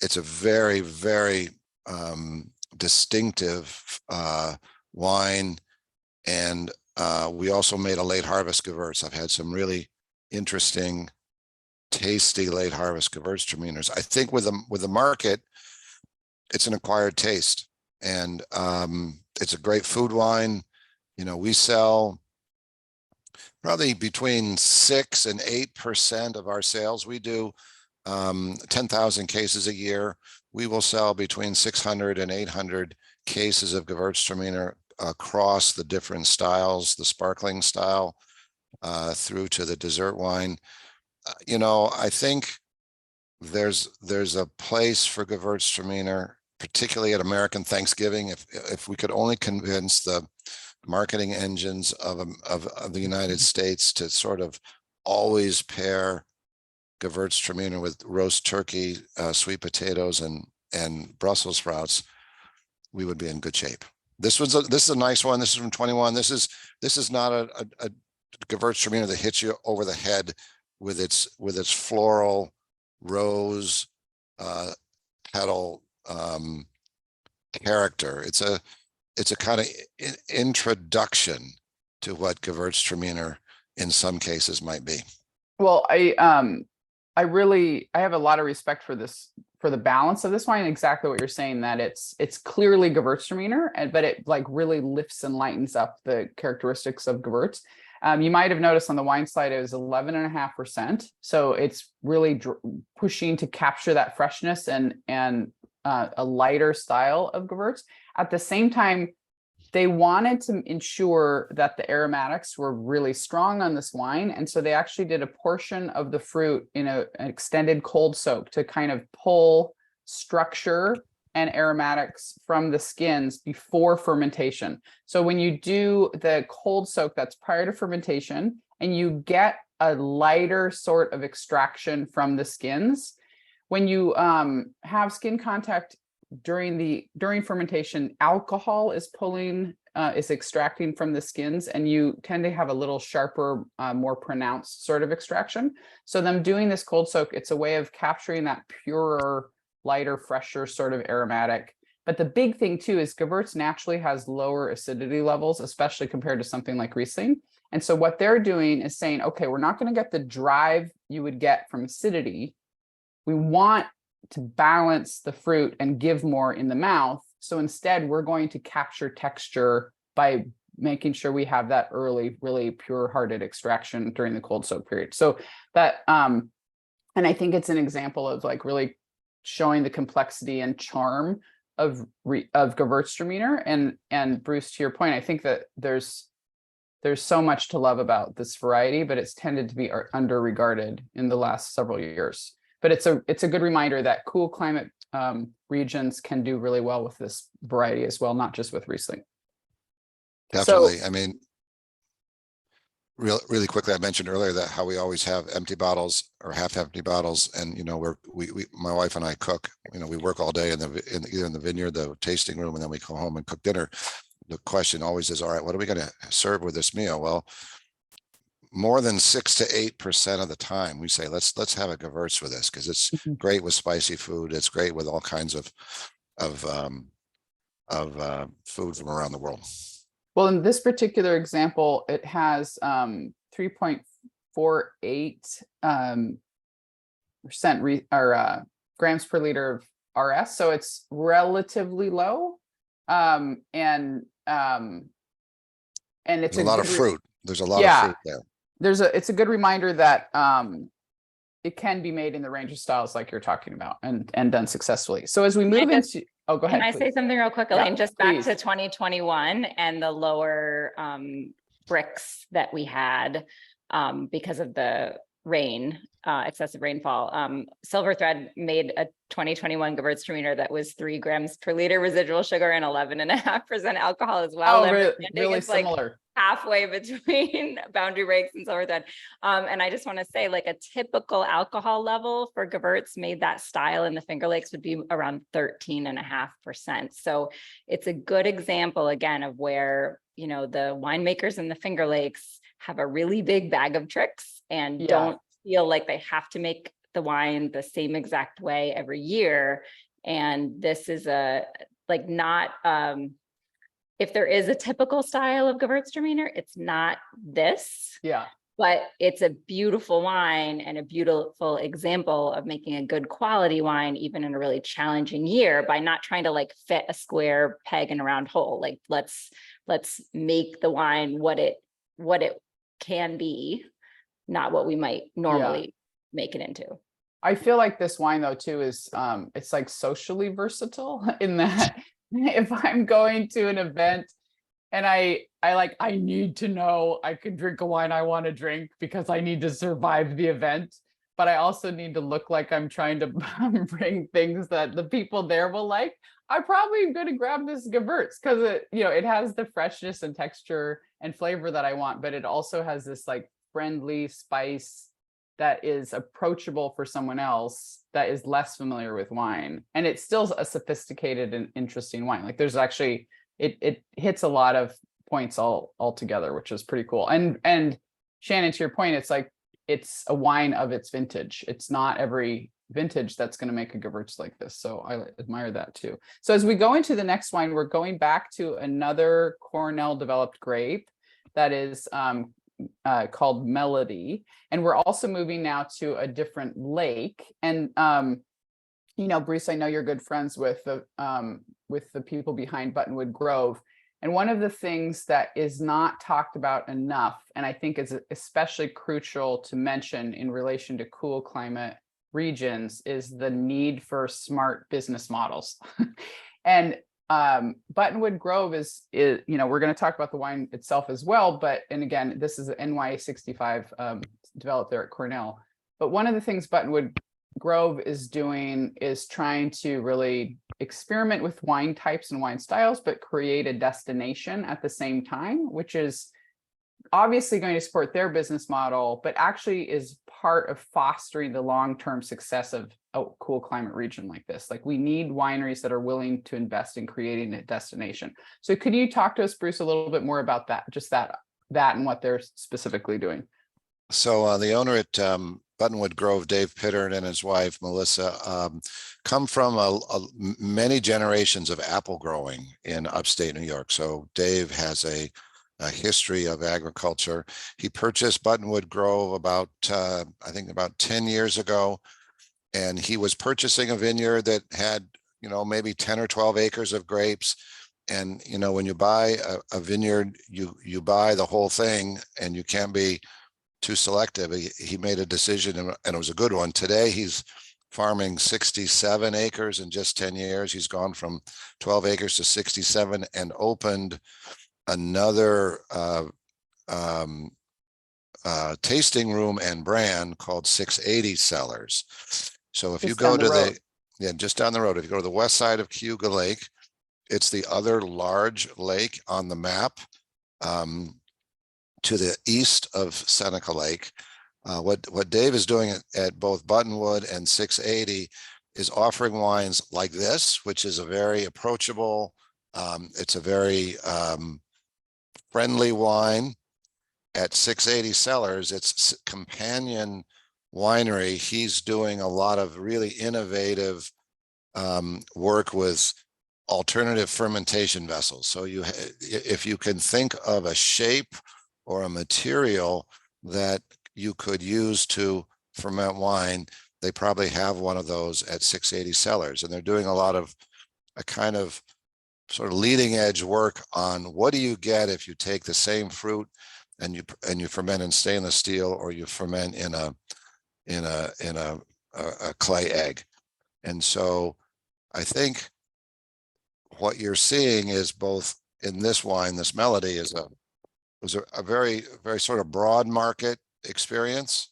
It's a very, very distinctive wine. And we also made a late harvest Gewürz. I've had some really interesting, tasty late harvest Gewürztraminers. I think with the market, it's an acquired taste. And it's a great food wine. We sell probably between 6 and 8% of our sales. We do 10,000 cases a year. We will sell between 600 and 800 cases of Gewürztraminer across the different styles, the sparkling style through to the dessert wine. I think there's a place for Gewürztraminer, particularly at American Thanksgiving. If we could only convince the marketing engines of the United States to sort of always pair Gewürztraminer with roast turkey, sweet potatoes, and Brussels sprouts, we would be in good shape. This is a nice one. This is from 21. This is not a Gewürztraminer that hits you over the head with its floral rose petal character. It's a kind of introduction to what Gewürztraminer in some cases might be. Well, I have a lot of respect for the balance of this wine. Exactly what you're saying, that it's clearly Gewürztraminer, but it like really lifts and lightens up the characteristics of Gewürz. You might have noticed on the wine slide, it was 11.5%. So it's really pushing to capture that freshness and a lighter style of Gewürz. At the same time, they wanted to ensure that the aromatics were really strong on this wine. And so they actually did a portion of the fruit in an extended cold soak to kind of pull structure and aromatics from the skins before fermentation. So when you do the cold soak, that's prior to fermentation, and you get a lighter sort of extraction from the skins. When you have skin contact during fermentation, alcohol is extracting from the skins, and you tend to have a little sharper, more pronounced sort of extraction. So them doing this cold soak, it's a way of capturing that purer, lighter, fresher sort of aromatic. But the big thing too is Gewürz naturally has lower acidity levels, especially compared to something like Riesling. And so what they're doing is saying, okay, we're not going to get the drive you would get from acidity. We want to balance the fruit and give more in the mouth. So instead, we're going to capture texture by making sure we have that early, really pure-hearted extraction during the cold soak period. So that, and I think it's an example of like really showing the complexity and charm of Gewürztraminer. And Bruce, to your point, I think that there's there's so much to love about this variety, but it's tended to be under-regarded in the last several years. But it's a good reminder that cool climate regions can do really well with this variety as well, not just with Riesling. Definitely. So, I mean, really quickly, I mentioned earlier that how we always have empty bottles or half empty bottles, and my wife and I cook. We work all day either in the vineyard, the tasting room, and then we go home and cook dinner. The question always is, all right, what are we going to serve with this meal? Well, more than 6 to 8% of the time, we say let's have a Gewürz with this, because it's great with spicy food. It's great with all kinds of food from around the world. well, in this particular example, it has 3.48 grams per liter of RS, so it's relatively low, and it's a lot of fruit. There's a lot of fruit there. It's a good reminder that it can be made in the range of styles like you're talking about, and done successfully. So as we move into, oh, go ahead. Can I say something real quick, Elaine? Just back please. to 2021 and the lower bricks that we had because of the rain, excessive rainfall. Silver Thread made a 2021 Gewürztraminer that was 3 grams per liter residual sugar and 11.5% alcohol as well. Oh, really similar. Halfway between Boundary Breaks and Silver Thread. And I just want to say, like, a typical alcohol level for Gewürz made that style in the Finger Lakes would be around 13.5%. So it's a good example, again, of where, the winemakers in the Finger Lakes have a really big bag of tricks and don't feel like they have to make the wine the same exact way every year. And this is if there is a typical style of Gewürztraminer, it's not this. Yeah. But it's a beautiful wine and a beautiful example of making a good quality wine, even in a really challenging year, by not trying to fit a square peg in a round hole. Like, let's make the wine what it can be, not what we might normally make it into. I feel like this wine though too is it's like socially versatile in that if I'm going to an event and I need to know I can drink a wine I want to drink because I need to survive the event, but I also need to look like I'm trying to bring things that the people there will like, I probably am going to grab this Gewürz because it has the freshness and texture and flavor that I want, but it also has this friendly spice that is approachable for someone else that is less familiar with wine. And it's still a sophisticated and interesting wine. There's actually, it hits a lot of points all together, which is pretty cool. And Shannon, to your point, it's a wine of its vintage. It's not every vintage that's going to make a Gewürz like this. So I admire that too. So as we go into the next wine, we're going back to another Cornell developed grape that is called Melody, and we're also moving now to a different lake. And Bruce, I know you're good friends with the people behind Buttonwood Grove, and one of the things that is not talked about enough, and I think is especially crucial to mention in relation to cool climate regions, is the need for smart business models. And Buttonwood Grove is we're going to talk about the wine itself as well, and again, this is an NY65 developed there at Cornell. But one of the things Buttonwood Grove is doing is trying to really experiment with wine types and wine styles, but create a destination at the same time, which is obviously going to support their business model, but actually is part of fostering the long-term success of a cool climate region like this. We need wineries that are willing to invest in creating a destination. So could you talk to us, Bruce, a little bit more about that, just that and what they're specifically doing? So the owner at Buttonwood Grove, Dave Pittard, and his wife, Melissa, come from many generations of apple growing in upstate New York. So Dave has a history of agriculture. He purchased Buttonwood Grove about 10 years ago. And he was purchasing a vineyard that had, maybe 10 or 12 acres of grapes. And, when you buy a vineyard, you buy the whole thing and you can't be too selective. He made a decision and it was a good one. Today, he's farming 67 acres in just 10 years. He's gone from 12 acres to 67 and opened another tasting room and brand called 680 Cellars. So if you Just go down the to road. just down the road, if you go to the west side of Cayuga Lake, it's the other large lake on the map, to the east of Seneca Lake. What Dave is doing at both Buttonwood and 680 is offering wines like this, which is a very approachable, it's a very friendly wine. At 680 Cellars, it's companion winery. He's doing a lot of really innovative work with alternative fermentation vessels. So if you can think of a shape or a material that you could use to ferment wine, they probably have one of those at 680 Cellars. And they're doing a lot of a kind of sort of leading edge work on what do you get if you take the same fruit and you ferment in stainless steel, or you ferment in a clay egg. And so I think what you're seeing is both in this wine, this Melody was a very, very sort of broad market experience.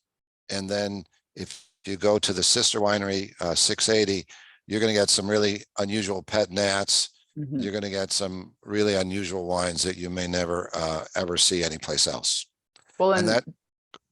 And then if you go to the sister winery, 680, you're going to get some really unusual pet nats. Mhm. You're going to get some really unusual wines that you may never ever see anyplace else. Well, And that,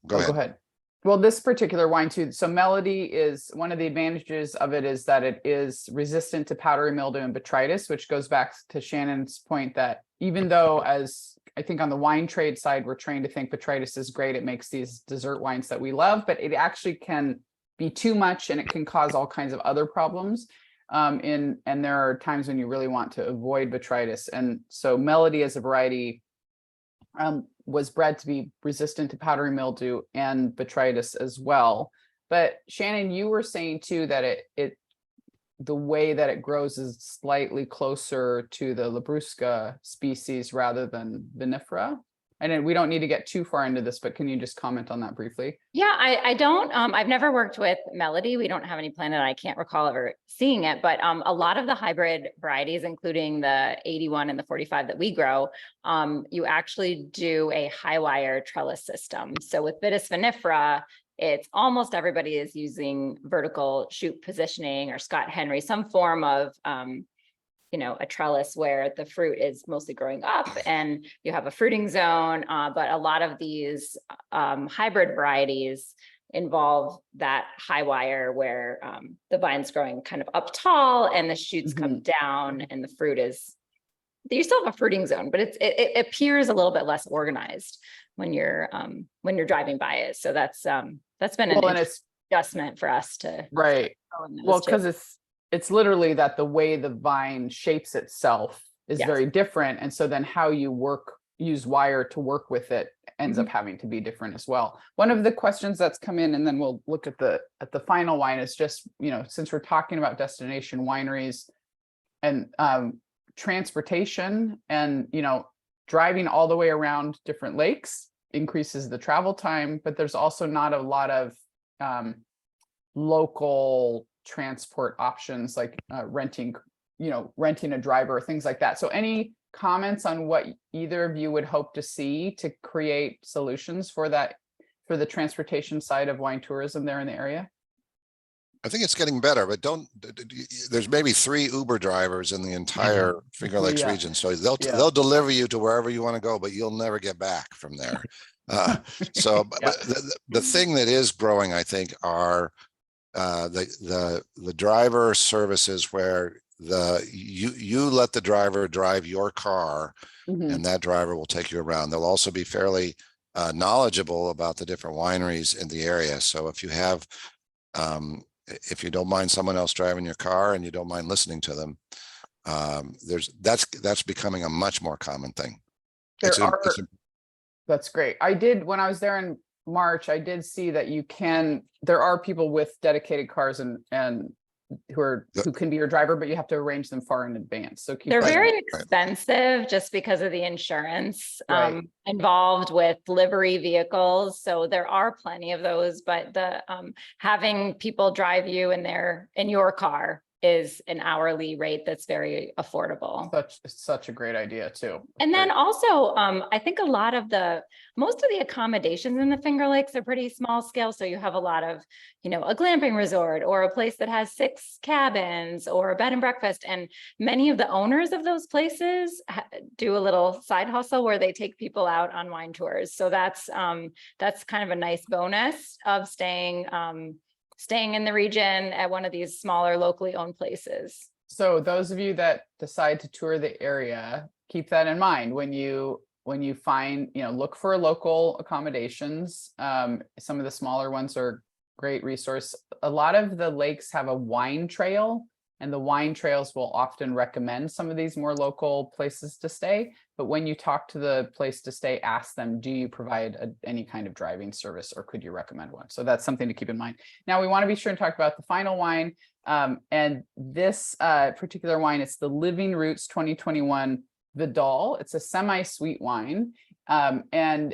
go go ahead. ahead. Well, this particular wine too. So Melody is one of the advantages of it is that it is resistant to powdery mildew and botrytis, which goes back to Shannon's point that even though, as I think on the wine trade side, we're trained to think botrytis is great, it makes these dessert wines that we love, but it actually can be too much and it can cause all kinds of other problems. And there are times when you really want to avoid botrytis. And so Melody as a variety was bred to be resistant to powdery mildew and botrytis as well. But Shannon, you were saying too that the way that it grows is slightly closer to the Labrusca species rather than vinifera. And we don't need to get too far into this, but can you just comment on that briefly? Yeah, I don't, I've never worked with Melody. We don't have any plan, and I can't recall ever seeing it, but a lot of the hybrid varieties, including the 81 and the 45 that we grow, you actually do a high wire trellis system. So with Vitis vinifera, it's almost everybody is using vertical shoot positioning or Scott Henry, some form of a trellis where the fruit is mostly growing up and you have a fruiting zone. But a lot of these hybrid varieties involve that high wire where the vine's growing kind of up tall and the shoots come down and the fruit is, you still have a fruiting zone, but it appears a little bit less organized when you're driving by it. So that's been an adjustment for us to. Right. Well, because it's literally that the way the vine shapes itself is very different. And so then how you use wire to work with it ends up having to be different as well. One of the questions that's come in, and then we'll look at the final wine, is just, since we're talking about destination wineries and transportation and, driving all the way around different lakes increases the travel time, but there's also not a lot of local transport options like renting a driver, things like that. So any comments on what either of you would hope to see to create solutions for the transportation side of wine tourism there in the area? I think it's getting better, but there's maybe 3 Uber drivers in the entire Finger Lakes region. So they'll deliver you to wherever you want to go, but you'll never get back from there. But the thing that is growing, I think, are the driver services where you let the driver drive your car and that driver will take you around. They'll also be fairly knowledgeable about the different wineries in the area. So if you have if you don't mind someone else driving your car and you don't mind listening to them, that's becoming a much more common thing. That's great. When I was there in March, I did see that there are people with dedicated cars and who can be your driver, but you have to arrange them far in advance. So they're very expensive just because of the insurance involved with livery vehicles. So there are plenty of those, but the having people drive you in your car is an hourly rate that's very affordable. Such a great idea too. And then also, I think most of the accommodations in the Finger Lakes are pretty small scale. So you have a lot of, a glamping resort or a place that has 6 cabins or a bed and breakfast. And many of the owners of those places do a little side hustle where they take people out on wine tours. So that's kind of a nice bonus of staying in the region at one of these smaller locally owned places. So those of you that decide to tour the area, keep that in mind when you find, look for local accommodations. Some of the smaller ones are great resource. A lot of the lakes have a wine trail, and the wine trails will often recommend some of these more local places to stay. But when you talk to the place to stay, ask them, do you provide any kind of driving service, or could you recommend one? So that's something to keep in mind. Now we want to be sure and talk about the final wine. And this particular wine, it's the Living Roots 2021 Vidal. It's a semi-sweet wine. Again,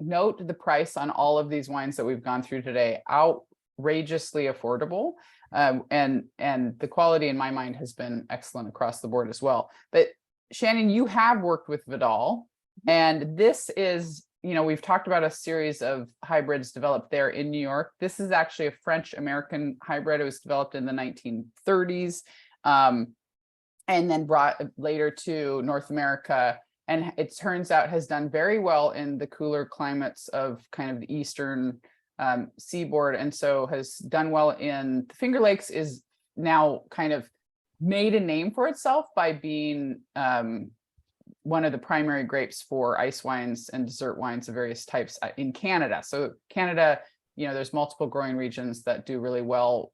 note the price on all of these wines that we've gone through today, outrageously affordable. And the quality in my mind has been excellent across the board as well. But Shannon, you have worked with Vidal, and this is, we've talked about a series of hybrids developed there in New York. This is actually a French-American hybrid. It was developed in the 1930s and then brought later to North America. And it turns out has done very well in the cooler climates of kind of the Eastern seaboard, and so has done well in the Finger Lakes, is now kind of made a name for itself by being one of the primary grapes for ice wines and dessert wines of various types in Canada. So Canada, there's multiple growing regions that do really well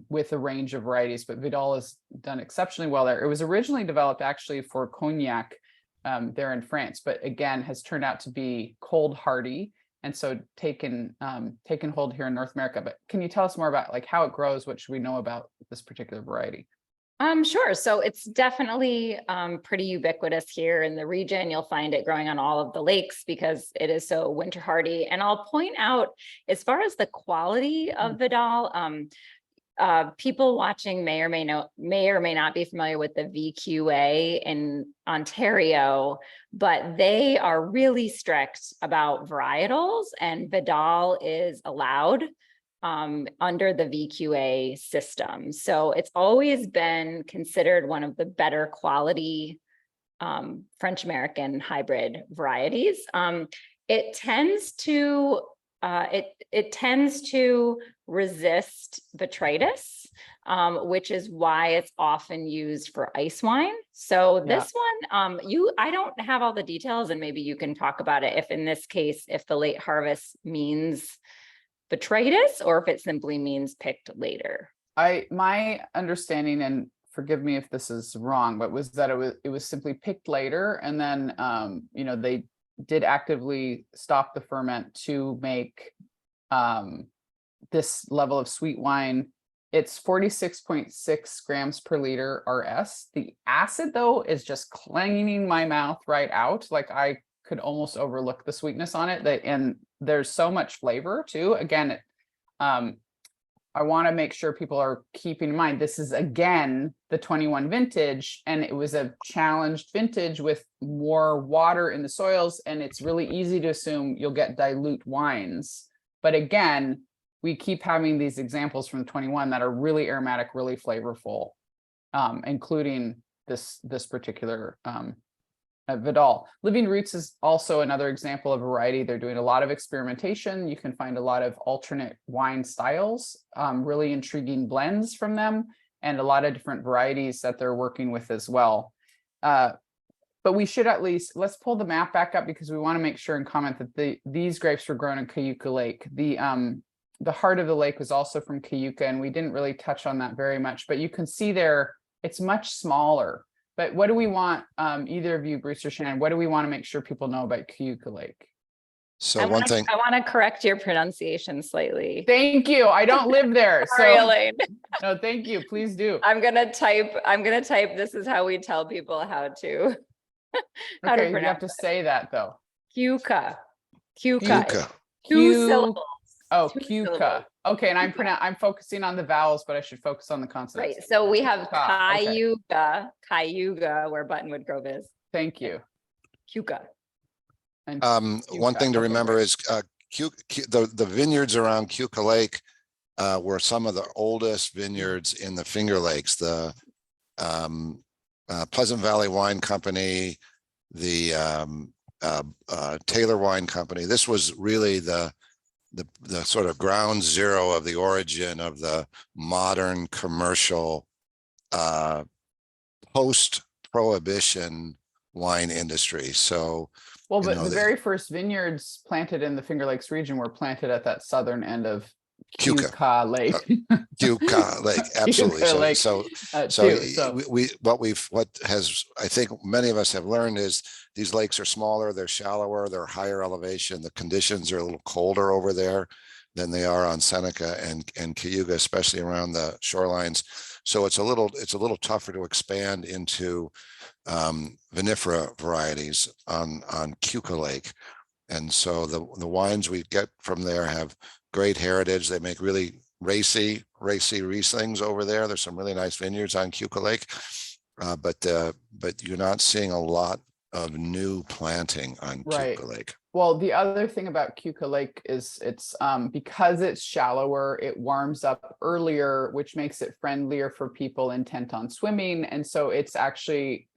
with a range of varieties, but Vidal has done exceptionally well there. It was originally developed actually for cognac there in France, but again has turned out to be cold hardy, and so taken hold here in North America. But can you tell us more about like how it grows? What should we know about this particular variety? Sure. So it's definitely pretty ubiquitous here in the region. You'll find it growing on all of the lakes because it is so winter hardy. And I'll point out, as far as the quality of Vidal, people watching may or may not be familiar with the VQA in Ontario, but they are really strict about varietals, and Vidal is allowed under the VQA system. So it's always been considered one of the better quality French-American hybrid varieties. It tends to resist botrytis, which is why it's often used for ice wine. So this one, I don't have all the details, and maybe you can talk about it if in this case, if the late harvest means botrytis or if it simply means picked later. My understanding, and forgive me if this is wrong, but was that it was simply picked later, and then they did actively stop the ferment to make this level of sweet wine. It's 46.6 grams per liter RS. The acid though is just cleaning my mouth right out. Like I could almost overlook the sweetness on it, and there's so much flavor too. Again, I want to make sure people are keeping in mind, this is again the 21 vintage, and it was a challenged vintage with more water in the soils, and it's really easy to assume you'll get dilute wines. But again, we keep having these examples from 21 that are really aromatic, really flavorful, including this particular Vidal. Living Roots is also another example of a variety. They're doing a lot of experimentation. You can find a lot of alternate wine styles, really intriguing blends from them, and a lot of different varieties that they're working with as well. But we should at least, let's pull the map back up because we want to make sure and comment that these grapes were grown in Cayuga Lake. The heart of the lake was also from Cayuga, and we didn't really touch on that very much, but you can see there, it's much smaller. But what do we want, either of you, Bruce or Shannon, what do we want to make sure people know about Cayuga Lake? So I one thing, want to correct your pronunciation slightly. Thank you. I don't live there. Sorry, so Elaine. No, thank you. Please do. I'm gonna type, this is how we tell people how to Okay, you have to say that though. Cayuga. Yucca. Two syllables. Oh, two Cuca. syllables. Okay, and Cuca. I'm focusing on the vowels, but I should focus on the consonants. Right. So we have Ah, okay. Cayuga, where Buttonwood Grove is. Thank you. Cuca. And One thing to Okay, remember great. is the vineyards around Cuca Lake were some of the oldest vineyards in the Finger Lakes. The Pleasant Valley Wine Company, the Taylor Wine Company. This was really the sort of ground zero of the origin of the modern commercial post-prohibition wine industry. So, Well, you but know, the very first vineyards planted in the Finger Lakes region were planted at that southern end of Cuca. Cuca Lake. Cuca Lake, absolutely. Cuca Lake, So what has, I think many of us have learned is these lakes are smaller, they're shallower, they're higher elevation. The conditions are a little colder over there than they are on Seneca and Cayuga, especially around the shorelines. So it's a little tougher to expand into vinifera varieties on Cuca Lake. And so the wines we get from there have great heritage. They make really racy Rieslings over there. There's some really nice vineyards on Cuca Lake, but you're not seeing a lot of new planting on Right. Cuca Lake. Well, the other thing about Cuca Lake is it's because it's shallower, it warms up earlier, which makes it friendlier for people intent on swimming. And so it's actually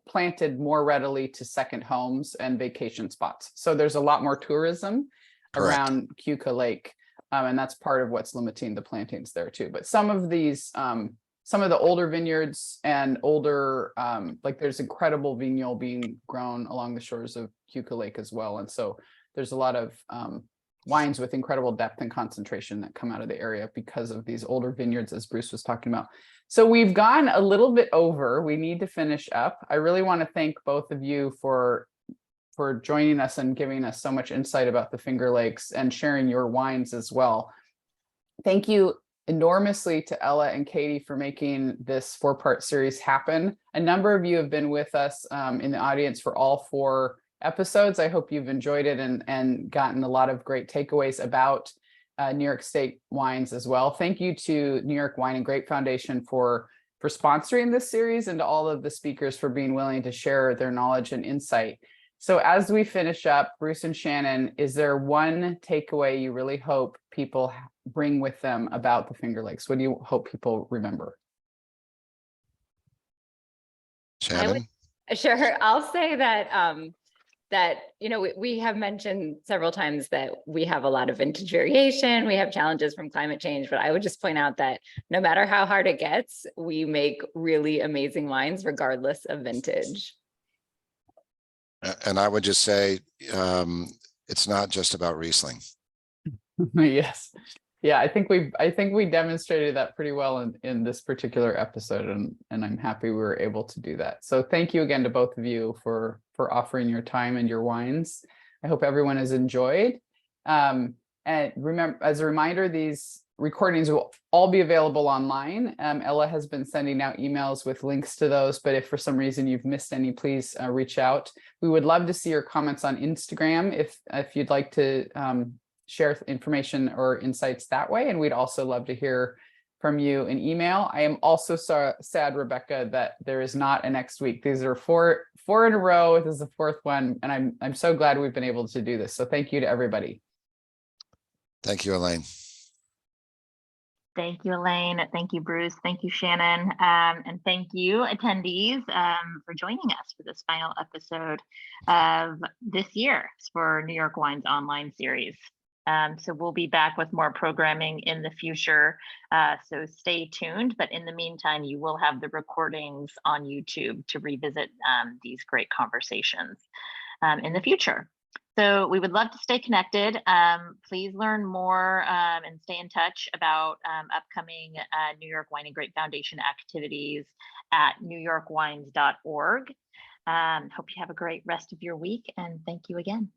planted more readily to second homes and vacation spots. So there's a lot more tourism Correct. around Cuca Lake. And that's part of what's limiting the plantings there too. But some of these, some of the older vineyards and older, like there's incredible vigneal being grown along the shores of Cuca Lake as well. And so there's a lot of wines with incredible depth and concentration that come out of the area because of these older vineyards, as Bruce was talking about. So we've gone a little bit over. We need to finish up. I really want to thank both of you for joining us and giving us so much insight about the Finger Lakes and sharing your wines as well. Thank you enormously to Ella and Katie for making this 4-part series happen. A number of you have been with us in the audience for all 4 episodes. I hope you've enjoyed it and gotten a lot of great takeaways about New York State wines as well. Thank you to New York Wine and Grape Foundation for sponsoring this series, and to all of the speakers for being willing to share their knowledge and insight. So as we finish up, Bruce and Shannon, is there one takeaway you really hope people bring with them about the Finger Lakes? What do you hope people remember? Shannon? Sure. I'll say that that, you know, we have mentioned several times that we have a lot of vintage variation, we have challenges from climate change, but I would just point out that no matter how hard it gets, we make really amazing wines regardless of vintage. And I would just say, it's not just about Riesling. Yes. Yeah, I think we demonstrated that pretty well in this particular episode, and I'm happy we were able to do that. So thank you again to both of you for offering your time and your wines. I hope everyone has enjoyed. And remember, as a reminder, these recordings will all be available online. Ella has been sending out emails with links to those, but if for some reason you've missed any, please reach out. We would love to see your comments on Instagram if you'd like to share information or insights that way. And we'd also love to hear from you in email. I am also sad, Rebecca, that there is not a next week. These are four in a row. This is the 4th one. And I'm so glad we've been able to do this. So thank you to everybody. Thank you, Elaine. Thank you, Elaine. Thank you, Bruce. Thank you, Shannon. And thank you, attendees, for joining us for this final episode of this year for New York Wine's online series. So we'll be back with more programming in the future. So stay tuned. But in the meantime, you will have the recordings on YouTube to revisit these great conversations in the future. So we would love to stay connected. Please learn more and stay in touch about upcoming New York Wine and Grape Foundation activities at newyorkwines.org. Hope you have a great rest of your week, and thank you again.